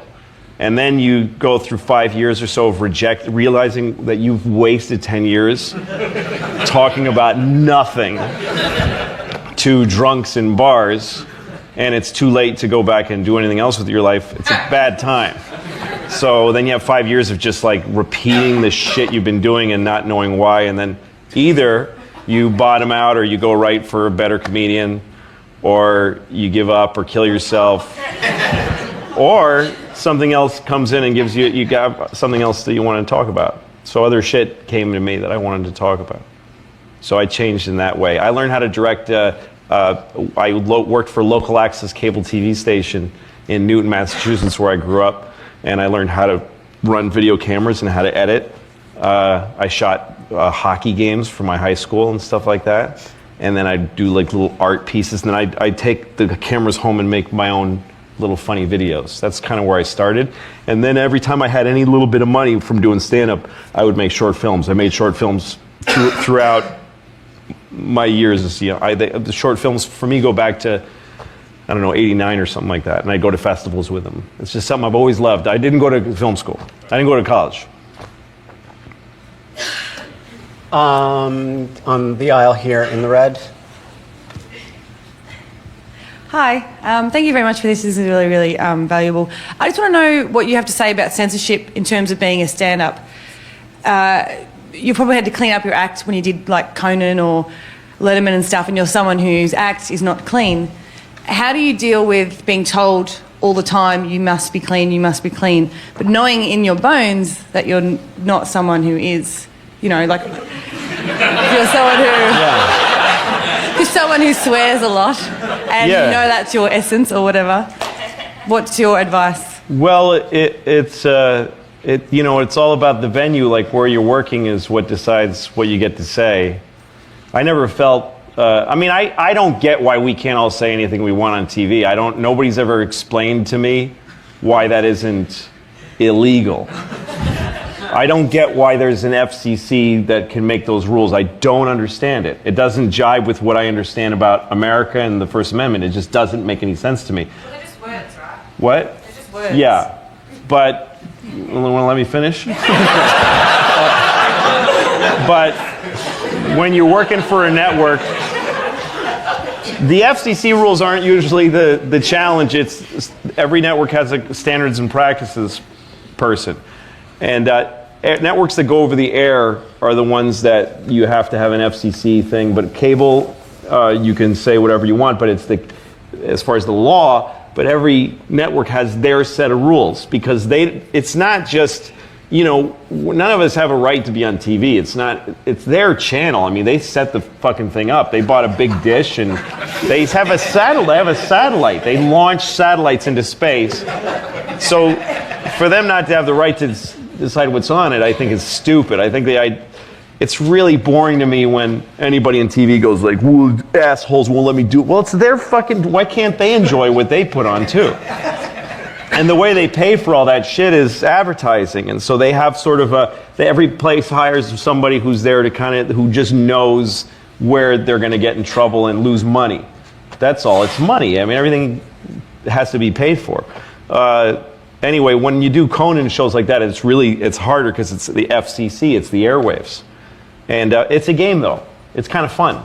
And then you go through 5 years or so of realizing that you've wasted 10 years talking about nothing to drunks in bars, and it's too late to go back and do anything else with your life. It's a bad time. So then you have 5 years of just repeating the shit you've been doing and not knowing why, and then either you bottom out or you go right for a better comedian, or you give up or kill yourself, or something else comes in and gives you got something else that you want to talk about. So other shit came to me that I wanted to talk about. So I changed in that way. I learned how to direct. I worked for a local access cable TV station in Newton, Massachusetts, where I grew up, and I learned how to run video cameras and how to edit. I shot hockey games for my high school and stuff like that, and then I'd do little art pieces, and then I'd take the cameras home and make my own little funny videos. That's kind of where I started. And then every time I had any little bit of money from doing stand-up, I would make short films. I made short films throughout my years. The short films for me go back to, I don't know, 89 or something like that. And I go to festivals with them. It's just something I've always loved. I didn't go to film school. I didn't go to college. On the aisle here in the red. Hi, thank you very much for this. This is really, really valuable. I just want to know what you have to say about censorship in terms of being a stand-up. You probably had to clean up your act when you did Conan or Letterman and stuff, and you're someone whose act is not clean. How do you deal with being told all the time, you must be clean, but knowing in your bones that you're not someone who is, you're someone who... Yeah. You're someone who swears a lot, and you know that's your essence or whatever. What's your advice? Well, it's all about the venue. Where you're working is what decides what you get to say. I never felt. I don't get why we can't all say anything we want on TV. Nobody's ever explained to me why that isn't illegal. I don't get why there's an FCC that can make those rules. I don't understand it. It doesn't jibe with what I understand about America and the First Amendment. It just doesn't make any sense to me. Well, they're just words, right? What? They're just words. Yeah, but you want to let me finish? But when you're working for a network, the FCC rules aren't usually the challenge. It's every network has a standards and practices person. And networks that go over the air are the ones that you have to have an FCC thing. But cable, you can say whatever you want, but as far as the law, but every network has their set of rules, because it's not just, none of us have a right to be on TV. It's their channel. They set the fucking thing up. They bought a big dish, and they have a satellite. They launch satellites into space. So for them not to have the right to decide what's on it, I think is stupid. I think it's really boring to me when anybody on TV goes well, assholes won't let me do it. Well, it's their fucking, why can't they enjoy what they put on too? And the way they pay for all that shit is advertising. And so they have sort of every place hires somebody who's there to who just knows where they're going to get in trouble and lose money. That's all. It's money. I mean, everything has to be paid for. Anyway, when you do Conan shows like that, it's harder because it's the FCC, it's the airwaves. And it's a game, though. It's kind of fun.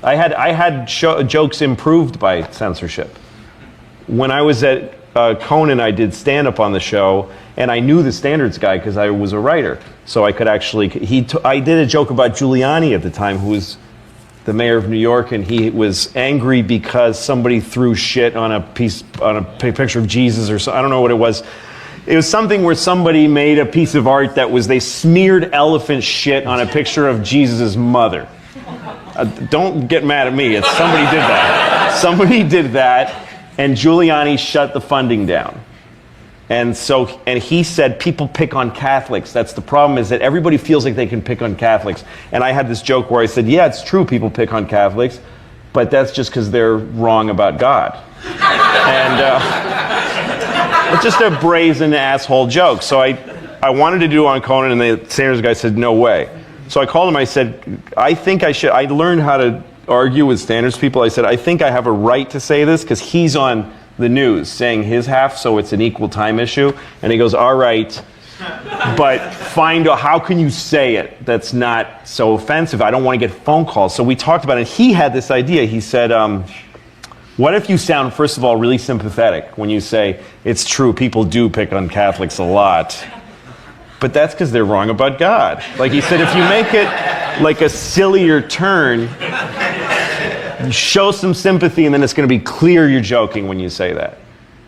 I had jokes improved by censorship. When I was at Conan, I did stand-up on the show, and I knew the standards guy because I was a writer. So I could actually, I did a joke about Giuliani at the time, who was the mayor of New York, and he was angry because somebody threw shit on a picture of Jesus or so. I don't know what it was. It was something where somebody made a piece of art that was, they smeared elephant shit on a picture of Jesus' mother. Don't get mad at me. Somebody did that. Somebody did that, and Giuliani shut the funding down. And he said, people pick on Catholics. That's the problem, is that everybody feels like they can pick on Catholics. And I had this joke where I said, yeah, it's true people pick on Catholics, but that's just because they're wrong about God. And it's just a brazen asshole joke. So I wanted to do it on Conan, and the standards guy said, no way. So I called him, I said, I think I should. I learned how to argue with standards people. I said, I think I have a right to say this because he's on the news saying his half, so it's an equal time issue. And he goes, all right, but find out, how can you say it that's not so offensive? I don't want to get phone calls. So we talked about it. He had this idea. He said, what if you sound, first of all, really sympathetic when you say, it's true, people do pick on Catholics a lot, but that's because they're wrong about God. Like he said, if you make it like a sillier turn, show some sympathy, and then it's going to be clear you're joking when you say that.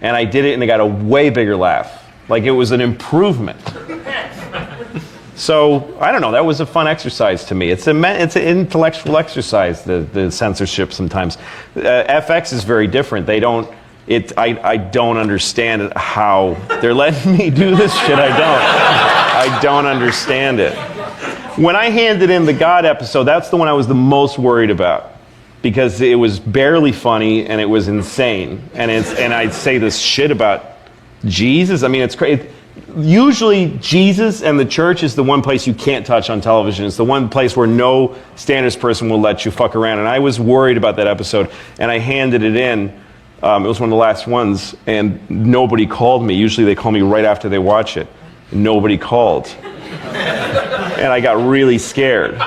And I did it, and I got a way bigger laugh. Like it was an improvement. So I don't know. That was a fun exercise to me. It's an intellectual exercise. The censorship sometimes. FX is very different. They don't. I don't understand how they're letting me do this shit. I don't understand it. When I handed in the God episode, that's the one I was the most worried about. Because it was barely funny and it was insane, and I'd say this shit about Jesus. I mean, it's crazy. Usually, Jesus and the church is the one place you can't touch on television. It's the one place where no standards person will let you fuck around. And I was worried about that episode, and I handed it in. It was one of the last ones, and nobody called me. Usually, they call me right after they watch it. Nobody called, and I got really scared.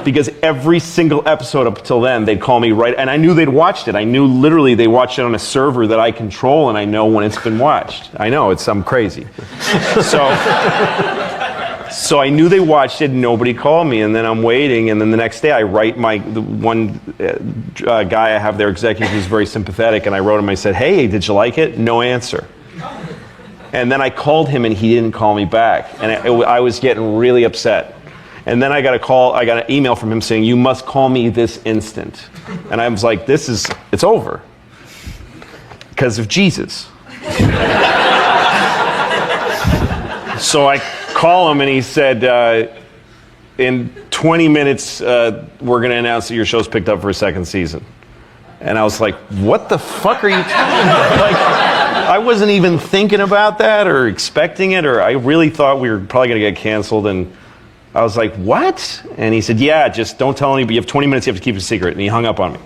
Because every single episode up till then, they'd call me right, and I knew they'd watched it. I knew literally they watched it on a server that I control, and I know when it's been watched. I know, I'm crazy. So I knew they watched it, and nobody called me, and then I'm waiting, and then the next day I write the one guy I have there, executive, who's very sympathetic, and I wrote him, I said, hey, did you like it? No answer. And then I called him, and he didn't call me back, and I was getting really upset. And then I got an email from him saying, you must call me this instant. And I was like, it's over. Because of Jesus. So I call him and he said, in 20 minutes, we're going to announce that your show's picked up for a second season. And I was like, what the fuck are you telling me? Like, I wasn't even thinking about that or expecting it, or I really thought we were probably going to get canceled, and I was like, what? And he said, yeah, just don't tell anybody. You have 20 minutes, you have to keep it a secret. And he hung up on me.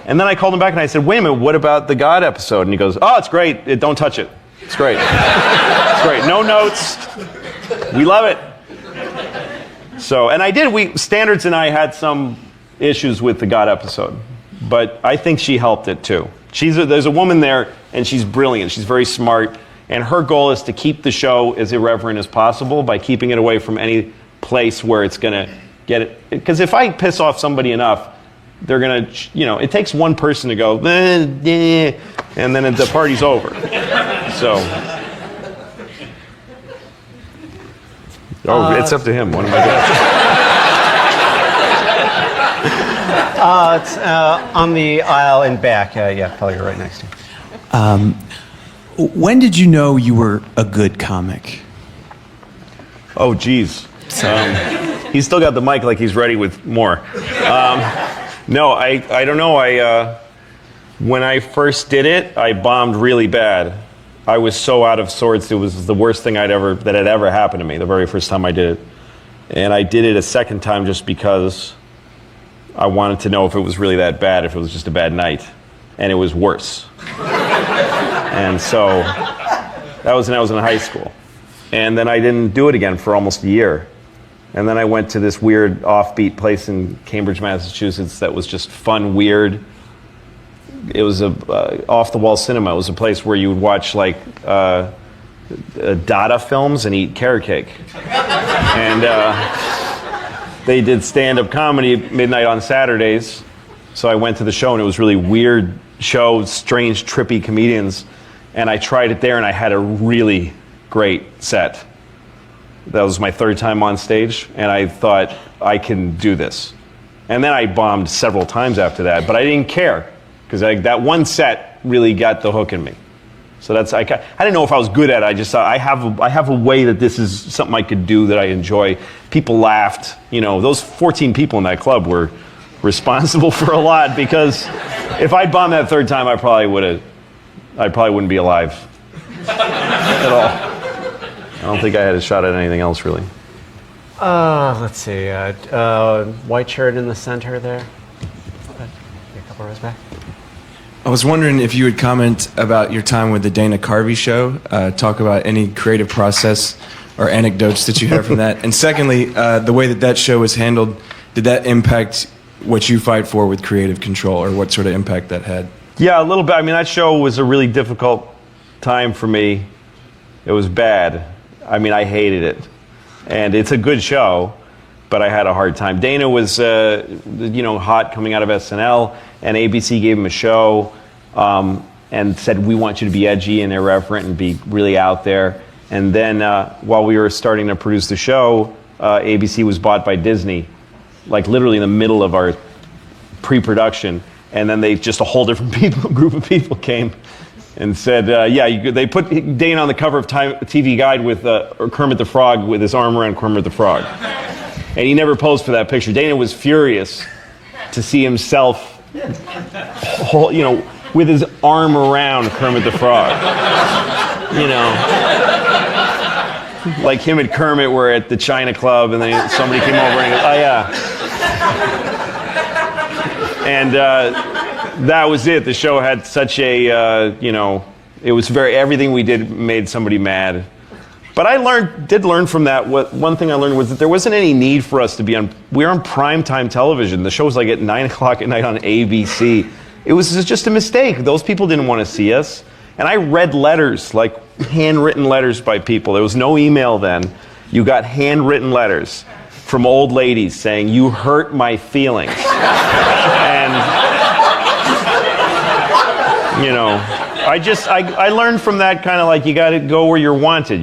And then I called him back and I said, wait a minute, what about the God episode? And he goes, oh, it's great. Don't touch it. It's great. It's great. No notes. We love it. So, and I did. Standards and I had some issues with the God episode. But I think she helped it too. There's a woman there, and she's brilliant. She's very smart. And her goal is to keep the show as irreverent as possible by keeping it away from any place where it's going to get it. Because if I piss off somebody enough, they're going to, it takes one person to go, and then the party's over. So, it's up to him. What am I doing? It's on the aisle and back. Yeah, probably right next to you. When did you know you were a good comic? Oh, geez. He's still got the mic like he's ready with more. No, I don't know. When I first did it, I bombed really bad. I was so out of sorts. It was the worst thing that had ever happened to me the very first time I did it. And I did it a second time just because I wanted to know if it was really that bad, if it was just a bad night. And it was worse. And so that was when I was in high school. And then I didn't do it again for almost a year. And then I went to this weird offbeat place in Cambridge, Massachusetts that was just fun, weird. It was a off-the-wall cinema. It was a place where you would watch like Dada films and eat carrot cake. And they did stand-up comedy at midnight on Saturdays. So I went to the show, and it was really weird show, strange, trippy comedians. And I tried it there, and I had a really great set. That was my third time on stage, and I thought, I can do this. And then I bombed several times after that, but I didn't care, because that one set really got the hook in me. So I didn't know if I was good at it. I just thought, I have a way that this is something I could do that I enjoy. People laughed. You know, those 14 people in that club were responsible for a lot, because if I'd bombed that third time, I probably wouldn't be alive at all. I don't think I had a shot at anything else, really. Let's see. White shirt in the center there. A couple rows back. I was wondering if you would comment about your time with the Dana Carvey show, talk about any creative process or anecdotes that you have from that. And secondly, the way that show was handled, did that impact what you fight for with creative control, or what sort of impact that had? Yeah, a little bit. I mean, that show was a really difficult time for me. It was bad. I mean, I hated it. And it's a good show, but I had a hard time. Dana was, hot coming out of SNL, and ABC gave him a show and said, we want you to be edgy and irreverent and be really out there. And then while we were starting to produce the show, ABC was bought by Disney, like literally in the middle of our pre-production. And then a whole different group of people came and said, they put Dana on the cover of TV Guide with Kermit the Frog with his arm around Kermit the Frog. And he never posed for that picture. Dana was furious to see himself, with his arm around Kermit the Frog. Like him and Kermit were at the China Club, and then somebody came over and goes, oh yeah. And that was it. The show had such a, it was everything we did made somebody mad. But I did learn from that. One thing I learned was that there wasn't any need for us to be on. We were on primetime television. The show was like at 9 o'clock at night on ABC. It was just a mistake. Those people didn't want to see us. And I read letters, like handwritten letters by people. There was no email then. You got handwritten letters from old ladies saying, you hurt my feelings. And, I learned from that kind of like, you got to go where you're wanted,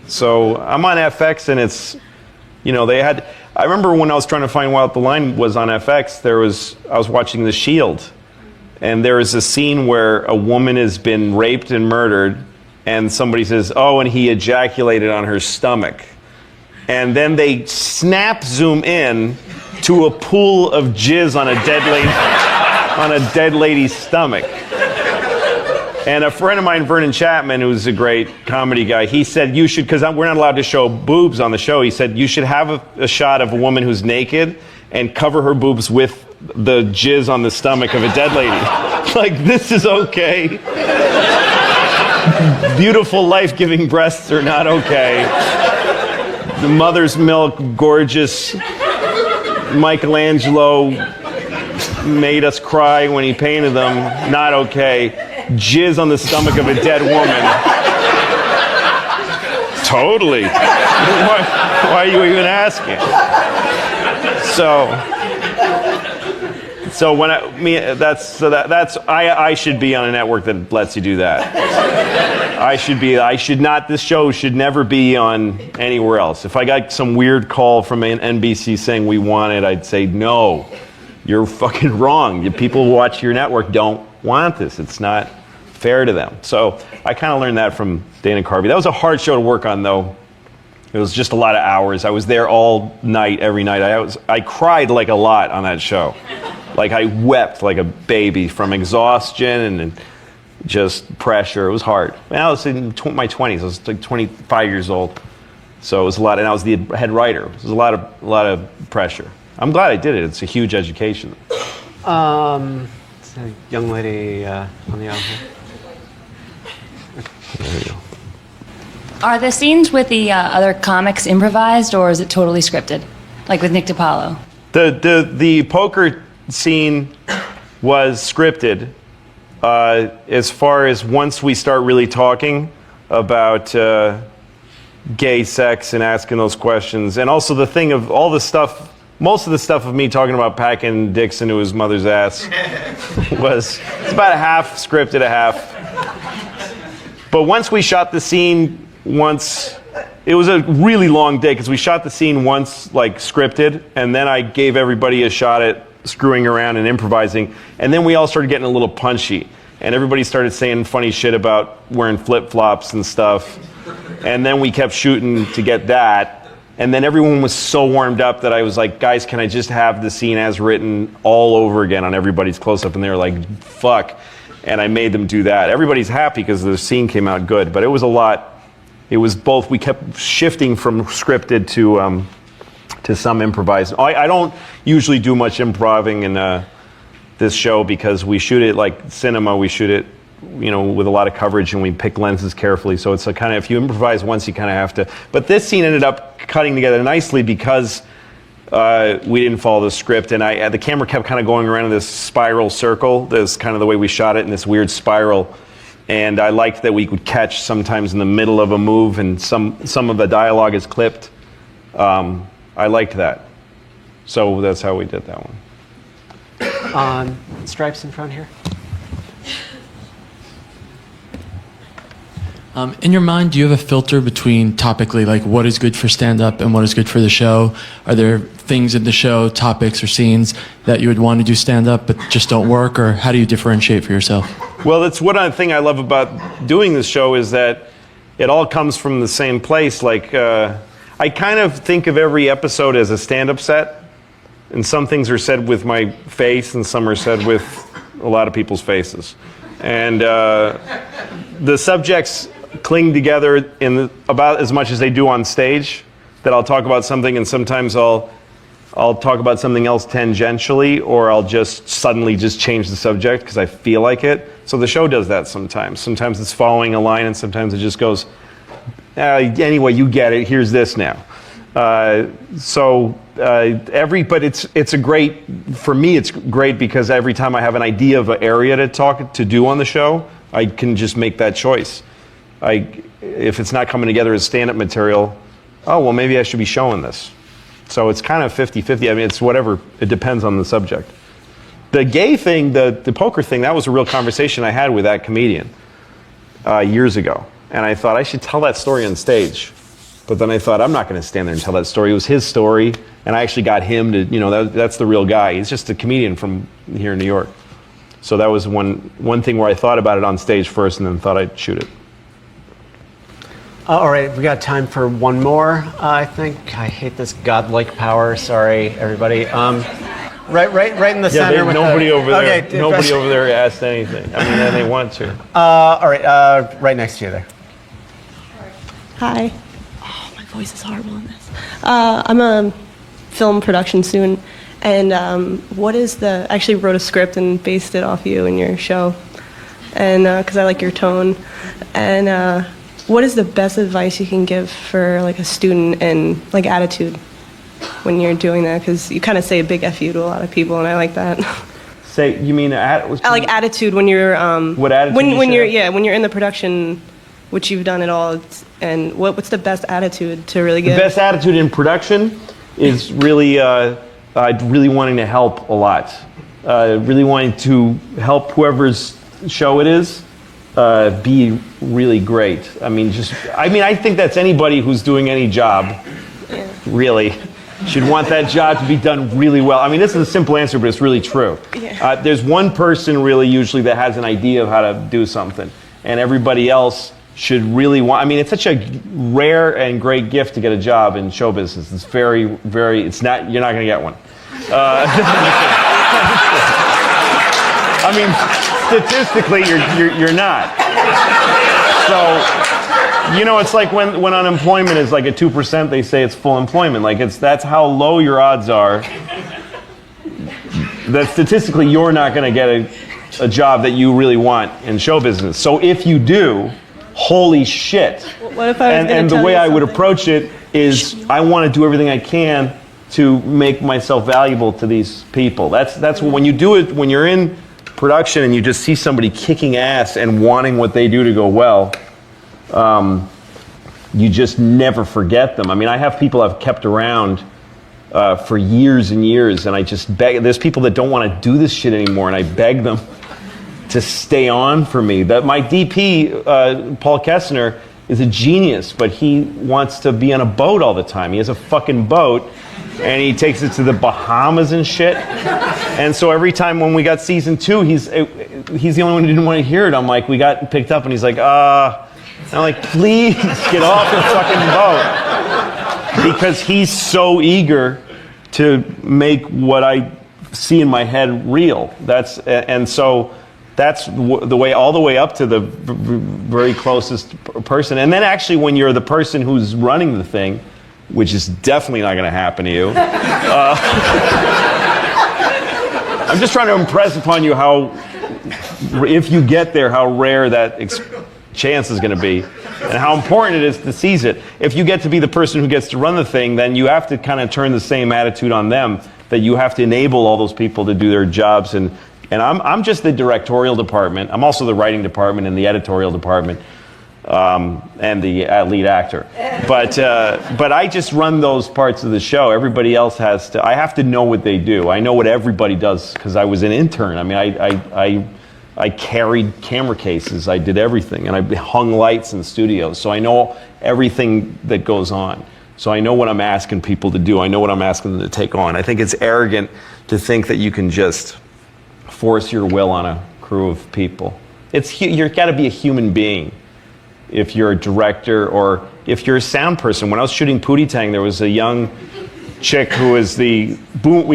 So I'm on FX, and it's, I remember when I was trying to find what the line was on FX, I was watching The Shield, and there is a scene where a woman has been raped and murdered, and somebody says, oh, and he ejaculated on her stomach. And then they zoom in to a pool of jizz on a dead lady's stomach. And a friend of mine, Vernon Chapman, who's a great comedy guy, he said you should, because we're not allowed to show boobs on the show, he said you should have a shot of a woman who's naked and cover her boobs with the jizz on the stomach of a dead lady. Like, this is okay. Beautiful, life-giving breasts are not okay. The mother's milk, gorgeous. Michelangelo made us cry when he painted them. Not okay. Jizz on the stomach of a dead woman. Totally. Why are you even asking? So when I should be on a network that lets you do that. This show should never be on anywhere else. If I got some weird call from an NBC saying we want it, I'd say, no, you're fucking wrong. People who watch your network don't want this. It's not fair to them. So I kind of learned that from Dana Carvey. That was a hard show to work on, though. It was just a lot of hours. I was there all night, every night. I cried like a lot on that show. Like I wept like a baby from exhaustion and just pressure. It was hard. And I was in my 20s. I was like 25 years old. So it was a lot, and I was the head writer. It was a lot of pressure. I'm glad I did it. It's a huge education. It's a young lady on the aisle here. There you go. Are the scenes with the other comics improvised, or is it totally scripted, like with Nick DiPaolo? The poker scene was scripted. As far as once we start really talking about gay sex and asking those questions, and also the thing of all the stuff, most of the stuff of me talking about packing dicks into his mother's ass it's about a half scripted, a half. But once we shot the scene it was a really long day because we shot the scene once like scripted, and then I gave everybody a shot at screwing around and improvising, and then we all started getting a little punchy, and everybody started saying funny shit about wearing flip-flops and stuff, and then we kept shooting to get that, and then everyone was so warmed up that I was like, guys, can I just have the scene as written all over again on everybody's close-up, and they were like, fuck, and I made them do that. Everybody's happy because the scene came out good, but it was a lot. It was both. We kept shifting from scripted to some improvised. I don't usually do much improving in this show because we shoot it like cinema. We shoot it, with a lot of coverage, and we pick lenses carefully. So it's a kind of, if you improvise once, you kind of have to. But this scene ended up cutting together nicely because we didn't follow the script, and the camera kept kind of going around in this spiral circle. That's kind of the way we shot it, in this weird spiral. And I liked that we could catch sometimes in the middle of a move, and some of the dialogue is clipped. I liked that. So that's how we did that one. Stripes in front here. In your mind, do you have a filter between topically, like what is good for stand-up and what is good for the show? Are there things in the show, topics or scenes that you would want to do stand-up but just don't work, or how do you differentiate for yourself? Well, that's one thing I love about doing this show is that it all comes from the same place. Like, I kind of think of every episode as a stand-up set, and some things are said with my face and some are said with a lot of people's faces. And the subjects cling together about as much as they do on stage, that I'll talk about something and sometimes I'll talk about something else tangentially, or I'll just suddenly just change the subject because I feel like it. So the show does that sometimes. Sometimes it's following a line, and sometimes it just goes, anyway, you get it, here's this now. But it's a great, for me it's great because every time I have an idea of an area to do on the show, I can just make that choice. If it's not coming together as stand-up material, oh, well, maybe I should be showing this. So it's kind of 50-50. I mean, it's whatever. It depends on the subject. The gay thing, the poker thing, that was a real conversation I had with that comedian years ago. And I thought I should tell that story on stage. But then I thought, I'm not going to stand there and tell that story. It was his story, and I actually got him to, that's the real guy. He's just a comedian from here in New York. So that was one thing where I thought about it on stage first and then thought I'd shoot it. All right, we got time for one more, I think. I hate this godlike power. Sorry, everybody. Right in the center. Nobody over there asked anything. I mean, they want to. All right, right next to you there. Hi. Oh, my voice is horrible on this. I'm a film production student, and I actually wrote a script and based it off you and your show, and because I like your tone, and what is the best advice you can give for like a student and like attitude when you're doing that? Because you kind of say a big F you to a lot of people, and I like that. You mean I like attitude when you're what attitude? when you're in the production, which you've done it all, and what's the best attitude to really give? The best attitude in production is really really wanting to help a lot, really wanting to help whoever's show it is. Be really great. I think that's anybody who's doing any job, really, should want that job to be done really well. I mean, this is a simple answer, but it's really true. Yeah. There's one person really usually that has an idea of how to do something, and everybody else should really want. I mean, it's such a rare and great gift to get a job in show business. It's very, very. It's not. You're not going to get one. I mean, statistically, you're not. So You know, it's like when unemployment is like at 2%, they say it's full employment. Like that's how low your odds are. That statistically, you're not going to get a job that you really want in show business. So if you do, holy shit. What if I was And the way I would approach it is, I want to do everything I can to make myself valuable to these people. That's when you do it, when you're in production and you just see somebody kicking ass and wanting what they do to go well, you just never forget them. I mean, I have people I've kept around for years and years, and I just beg. There's people that don't want to do this shit anymore, and I beg them to stay on for me. That my DP, Paul Kessner, is a genius, but he wants to be on a boat all the time. He has a fucking boat, and he takes it to the Bahamas and shit. And so every time when we got season 2, he's the only one who didn't want to hear it. I'm like, we got picked up, and he's like, I'm like, please get off the fucking boat. Because he's so eager to make what I see in my head real. So that's the way, all the way up to the very closest person. And then actually when you're the person who's running the thing, which is definitely not going to happen to you. I'm just trying to impress upon you how, if you get there, how rare that chance is going to be, and how important it is to seize it. If you get to be the person who gets to run the thing, then you have to kind of turn the same attitude on them, that you have to enable all those people to do their jobs. And I'm just the directorial department. I'm also the writing department and the editorial department, and the lead actor. But I just run those parts of the show. Everybody else has to. I have to know what they do. I know what everybody does because I was an intern. I mean, I carried camera cases. I did everything, and I hung lights in studios. So I know everything that goes on. So I know what I'm asking people to do. I know what I'm asking them to take on. I think it's arrogant to think that you can just force your will on a crew of people. You've got to be a human being if you're a director or if you're a sound person. When I was shooting Pootie Tang, there was a young chick who was we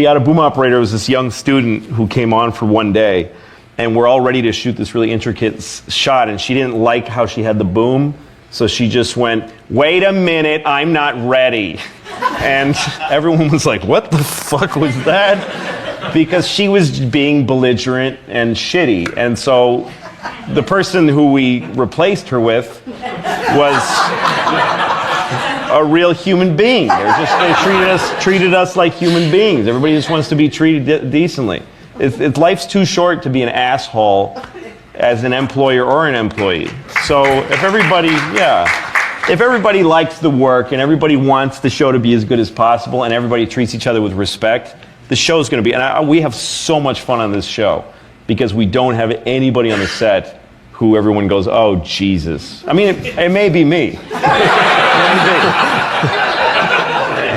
had a boom operator. It was this young student who came on for one day, and we're all ready to shoot this really intricate shot, and she didn't like how she had the boom, so she just went, "Wait a minute, I'm not ready." And everyone was like, what the fuck was that? Because she was being belligerent and shitty. And so the person who we replaced her with was a real human being. They treated us like human beings. Everybody just wants to be treated decently. Life's too short to be an asshole as an employer or an employee. So if everybody likes the work and everybody wants the show to be as good as possible and everybody treats each other with respect, the show's going to be. And we have so much fun on this show because we don't have anybody on the set who everyone goes, "Oh, Jesus." I mean, it may be me.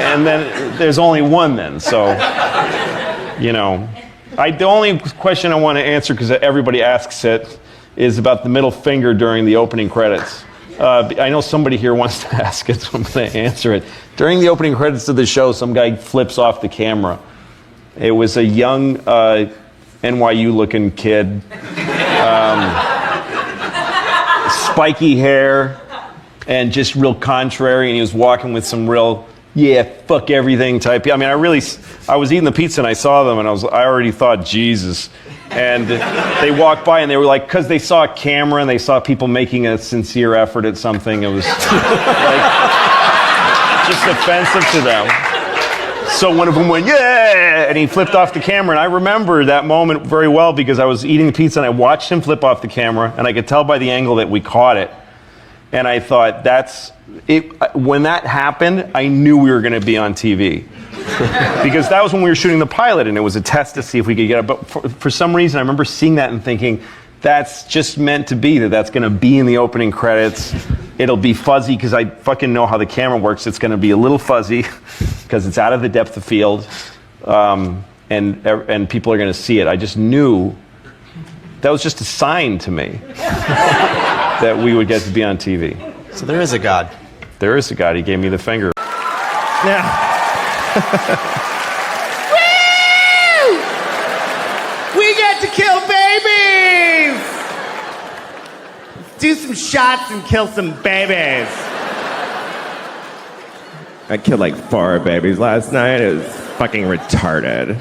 And then there's only one then, so, you know. The only question I want to answer, because everybody asks it, is about the middle finger during the opening credits. I know somebody here wants to ask it, so I'm going to answer it. During the opening credits of the show, some guy flips off the camera. It was a young NYU-looking kid, spiky hair, and just real contrary, and he was walking with some real, yeah, fuck everything type. I mean, I was eating the pizza and I saw them and I already thought, Jesus. And they walked by and they were like, because they saw a camera and they saw people making a sincere effort at something, it was like, just offensive to them. So one of them went, yeah, and he flipped off the camera. And I remember that moment very well because I was eating the pizza and I watched him flip off the camera and I could tell by the angle that we caught it. And I thought, that's it. When that happened, I knew we were going to be on TV. Because that was when we were shooting the pilot, and it was a test to see if we could get it. But for some reason, I remember seeing that and thinking, that's just meant to be, that's going to be in the opening credits. It'll be fuzzy, because I fucking know how the camera works. It's going to be a little fuzzy, because it's out of the depth of field, and people are going to see it. I just knew that was just a sign to me that we would get to be on TV. So there is a God. There is a God. He gave me the finger. Now, woo! We get to kill babies! Do some shots and kill some babies. I killed like 4 babies last night. It was fucking retarded.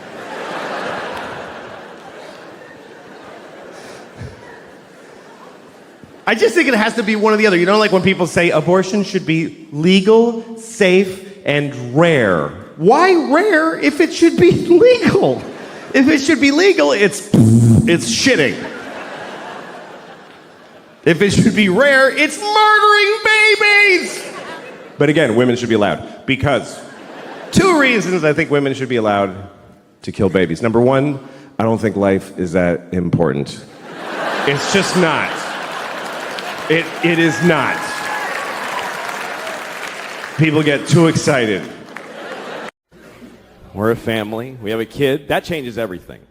I just think it has to be one or the other. You know, like when people say abortion should be legal, safe, and rare. Why rare if it should be legal? If it should be legal, it's shitting. If it should be rare, it's murdering babies! But again, women should be allowed. Because 2 reasons I think women should be allowed to kill babies. Number 1, I don't think life is that important. It's just not. It is not. People get too excited. We're a family. We have a kid. That changes everything.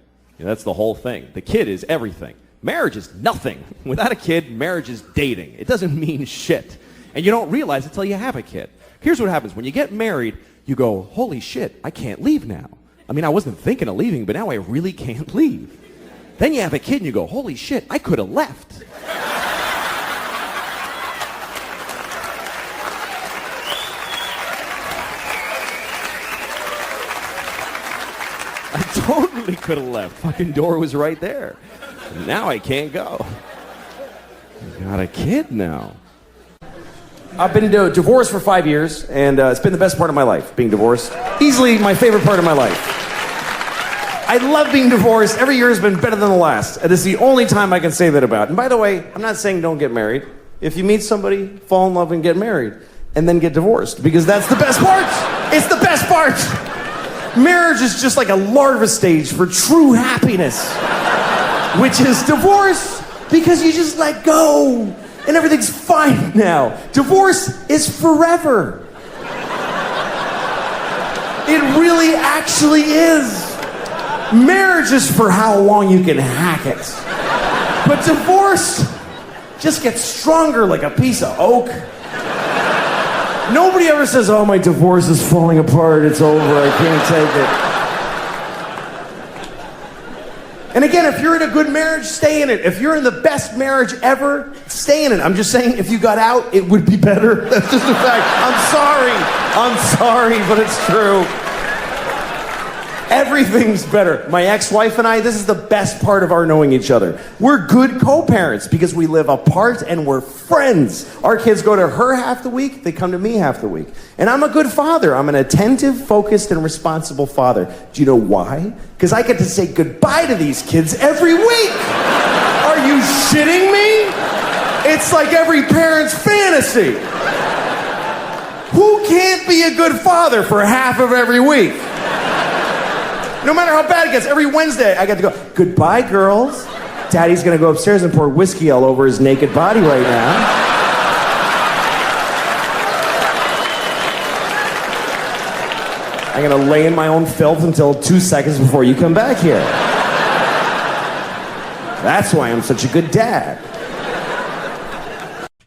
That's the whole thing. The kid is everything. Marriage is nothing. Without a kid, marriage is dating. It doesn't mean shit. And you don't realize it until you have a kid. Here's what happens. When you get married, you go, holy shit, I can't leave now. I mean, I wasn't thinking of leaving, but now I really can't leave. Then you have a kid and you go, holy shit, I could have left. I totally could have left. Fucking door was right there. Now I can't go. I got a kid now. I've been divorced for 5 years, and it's been the best part of my life, being divorced. Easily my favorite part of my life. I love being divorced. Every year has been better than the last. And it's the only time I can say that about. And by the way, I'm not saying don't get married. If you meet somebody, fall in love and get married, and then get divorced, because that's the best part. It's the best part. Marriage is just like a larva stage for true happiness, which is divorce, because you just let go. And everything's fine now. Divorce is forever. It really actually is. Marriage is for how long you can hack it. But divorce just gets stronger like a piece of oak. Nobody ever says, oh, my divorce is falling apart, it's over, I can't take it. And again, if you're in a good marriage, stay in it. If you're in the best marriage ever, stay in it. I'm just saying, if you got out, it would be better. That's just a fact. I'm sorry, but it's true. Everything's better. My ex-wife and I, this is the best part of our knowing each other. We're good co-parents because we live apart and we're friends. Our kids go to her half the week, they come to me half the week. And I'm a good father. I'm an attentive, focused, and responsible father. Do you know why? Because I get to say goodbye to these kids every week. Are you shitting me? It's like every parent's fantasy. Who can't be a good father for half of every week? No matter how bad it gets, every Wednesday I get to go, goodbye, girls. Daddy's gonna go upstairs and pour whiskey all over his naked body right now. I'm gonna lay in my own filth until 2 seconds before you come back here. That's why I'm such a good dad.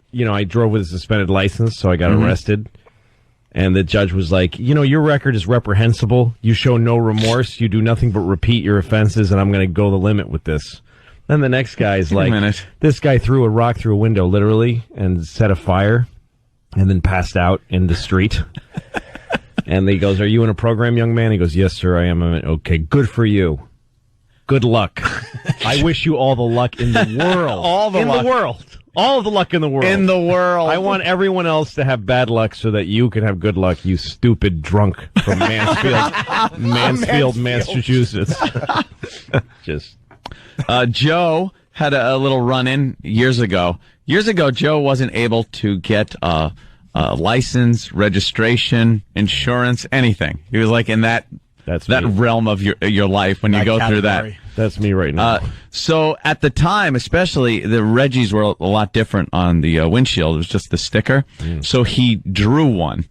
You know, I drove with a suspended license, so I got arrested. And the judge was like, you know, your record is reprehensible. You show no remorse. You do nothing but repeat your offenses, and I'm going to go the limit with this. Then the next guy is like, this guy threw a rock through a window, literally, and set a fire, and then passed out in the street. And he goes, are you in a program, young man? He goes, yes, sir, I am. Okay, good for you. Good luck. I wish you all the luck in the world. All the world. All of the luck in the world. In the world. I want everyone else to have bad luck so that you can have good luck, you stupid drunk from Mansfield, Massachusetts. Joe had a little run-in years ago. Years ago, Joe wasn't able to get a license, registration, insurance, anything. He was like in that realm of your life when you go through that. That's me right now. So at the time, especially, the Reggies were a lot different on the windshield. It was just the sticker. So he drew one.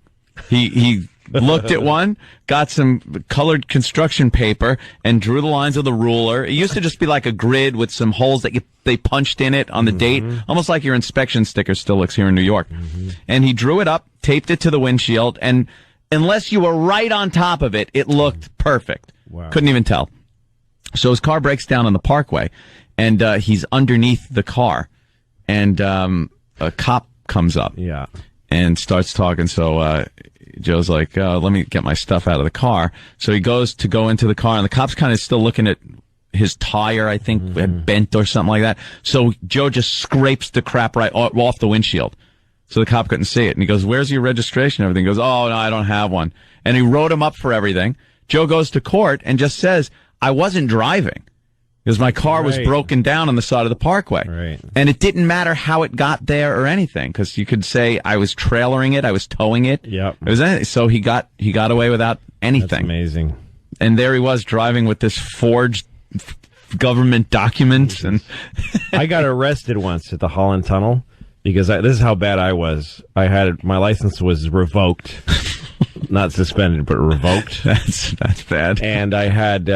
He looked at one, got some colored construction paper, and drew the lines with a ruler. It used to just be like a grid with some holes that they punched in it on the date, almost like your inspection sticker still looks here in New York. And he drew it up, taped it to the windshield, and unless you were right on top of it, it looked perfect. Wow. Couldn't even tell. So his car breaks down on the parkway, and he's underneath the car. And a cop comes up. Yeah. And starts talking. So Joe's like, let me get my stuff out of the car. So he goes to go into the car, and the cop's kind of still looking at his tire, I think, had bent or something like that. So Joe just scrapes the crap right off the windshield. So the cop couldn't see it. And he goes, where's your registration and everything? He goes, oh, no, I don't have one. And he wrote him up for everything. Joe goes to court and just says, I wasn't driving. Because my car was broken down on the side of the parkway. Right. And it didn't matter how it got there or anything, because you could say I was trailering it, I was towing it. Yep. It was anything. So he got away without anything. That's amazing. And there he was driving with this forged government documents. And I got arrested once at the Holland Tunnel because this is how bad I was. My license was revoked. Not suspended, but revoked. That's bad. And I had,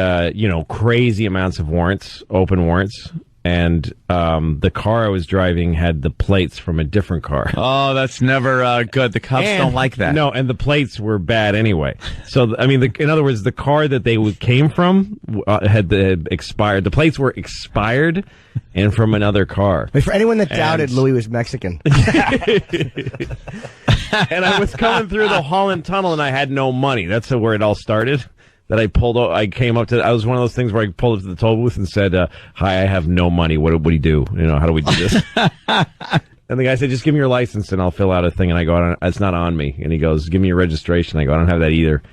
crazy amounts of warrants, open warrants. And the car I was driving had the plates from a different car. Oh, that's never good. The cops don't like that. No, and the plates were bad anyway. So, I mean, in other words, the car that they came from had expired. The plates were expired and from another car. Wait, for anyone that doubted Louis was Mexican. And I was coming through the Holland Tunnel, and I had no money. That's where it all started. That I came up to. I was one of those things where I pulled up to the toll booth and said, "Hi, I have no money. What do you do? How do we do this?" And the guy said, "Just give me your license, and I'll fill out a thing." And I go, "It's not on me." And he goes, "Give me your registration." I go, "I don't have that either."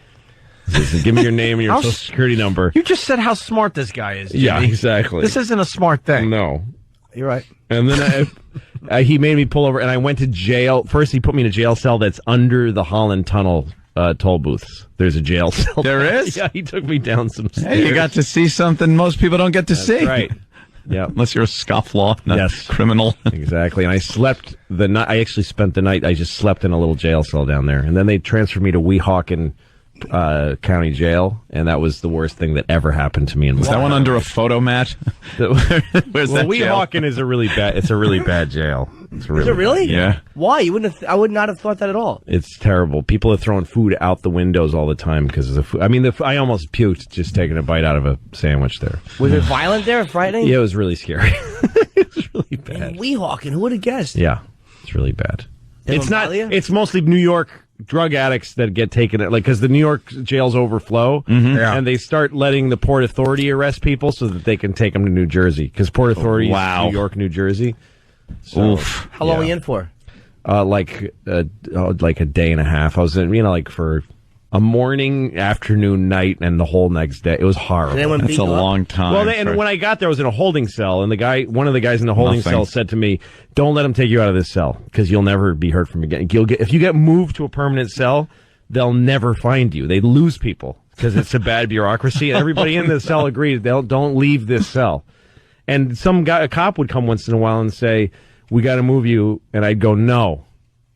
He says, "Give me your name and your social security number." You just said how smart this guy is, Jimmy. Yeah, exactly. This isn't a smart thing. No. You're right. And then he made me pull over, and I went to jail. First, he put me in a jail cell that's under the Holland Tunnel toll booths. There's a jail cell. There is? Yeah, he took me down some stairs. Hey, you got to see something most people don't get to see. Right. Yeah. Unless you're a scofflaw, not a criminal. Exactly. And I slept the night. I actually spent the night. I just slept in a little jail cell down there. And then they transferred me to Weehawken County Jail, and that was the worst thing that ever happened to me in my life. Is that one under a photo mat? Where's that jail? Weehawken is a really bad jail. Is it really? Yeah. Why? I would not have thought that at all. It's terrible. People are throwing food out the windows all the time because of the food. I mean, I almost puked just taking a bite out of a sandwich there. Was it violent there? Frightening? Yeah, it was really scary. It was really bad. Weehawken, who would have guessed? Yeah, it's really bad. It's not. It's mostly New York drug addicts that get taken, because the New York jails overflow, and they start letting the Port Authority arrest people so that they can take them to New Jersey, because Port Authority is New York, New Jersey. So, how long were you in for? Like a day and a half. I was in, for a morning, afternoon, night, and the whole next day. It was horrible. That's a long time. Well, and when I got there, I was in a holding cell, and one of the guys in the holding cell said to me, "Don't let them take you out of this cell, because you'll never be heard from again. If you get moved to a permanent cell, they'll never find you. They lose people because it's a bad bureaucracy." And everybody in the cell agreed, don't leave this cell. And a cop would come once in a while and say, "We got to move you," and I'd go, "No."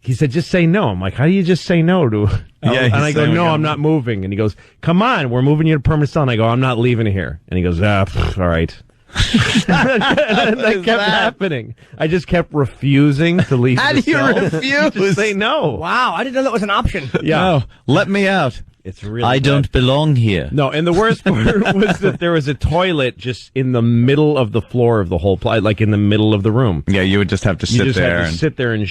He said, "Just say no." I'm like, "How do you just say no to?" And I go, "No, I'm not moving." And he goes, "Come on, we're moving you to permanent cell." And I go, "I'm not leaving here." And he goes, all right. And that kept happening. I just kept refusing to leave. How the do you cell. refuse? Just say no. Wow, I didn't know that was an option. Yeah. No, let me out. It's really I don't belong here. No, and the worst part was that there was a toilet just in the middle of the floor of the whole place, like in the middle of the room. Yeah, you would just have to sit there. Sit there and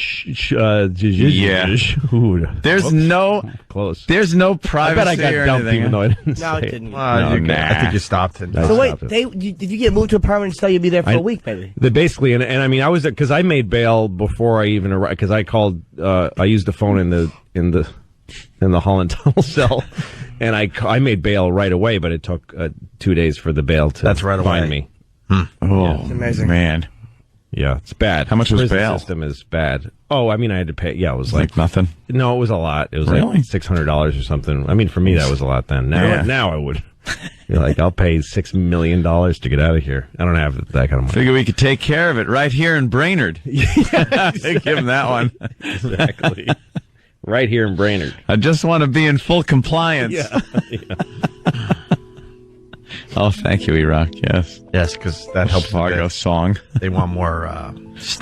There's no privacy. I bet I got or dumped anything. even though I didn't No, say it didn't. I think you stopped it. So wait, did you get moved to a permanent cell? You'd be there for a week, maybe. Basically, and I mean, I was because I made bail before I even arrived, because I called. I used the phone in the Holland Tunnel cell, and I made bail right away. But it took 2 days for the bail to find me. Oh, It's amazing, man. Yeah, it's bad. How much was Prison bail? System is bad. Oh, I mean, I had to pay. Yeah, it was like nothing. No, it was a lot. It was Really? like $600 or something. I mean, for me, that was a lot then. Now I would. You're like, I'll pay $6 million to get out of here. I don't have that kind of money. Figure we could take care of it right here in Brainerd. Give him that one. Exactly. Right here in Brainerd. I just want to be in full compliance. Yeah. Oh, thank you, E-Rock. Yes. Yes, because that helps Fargo song. They want more stuff.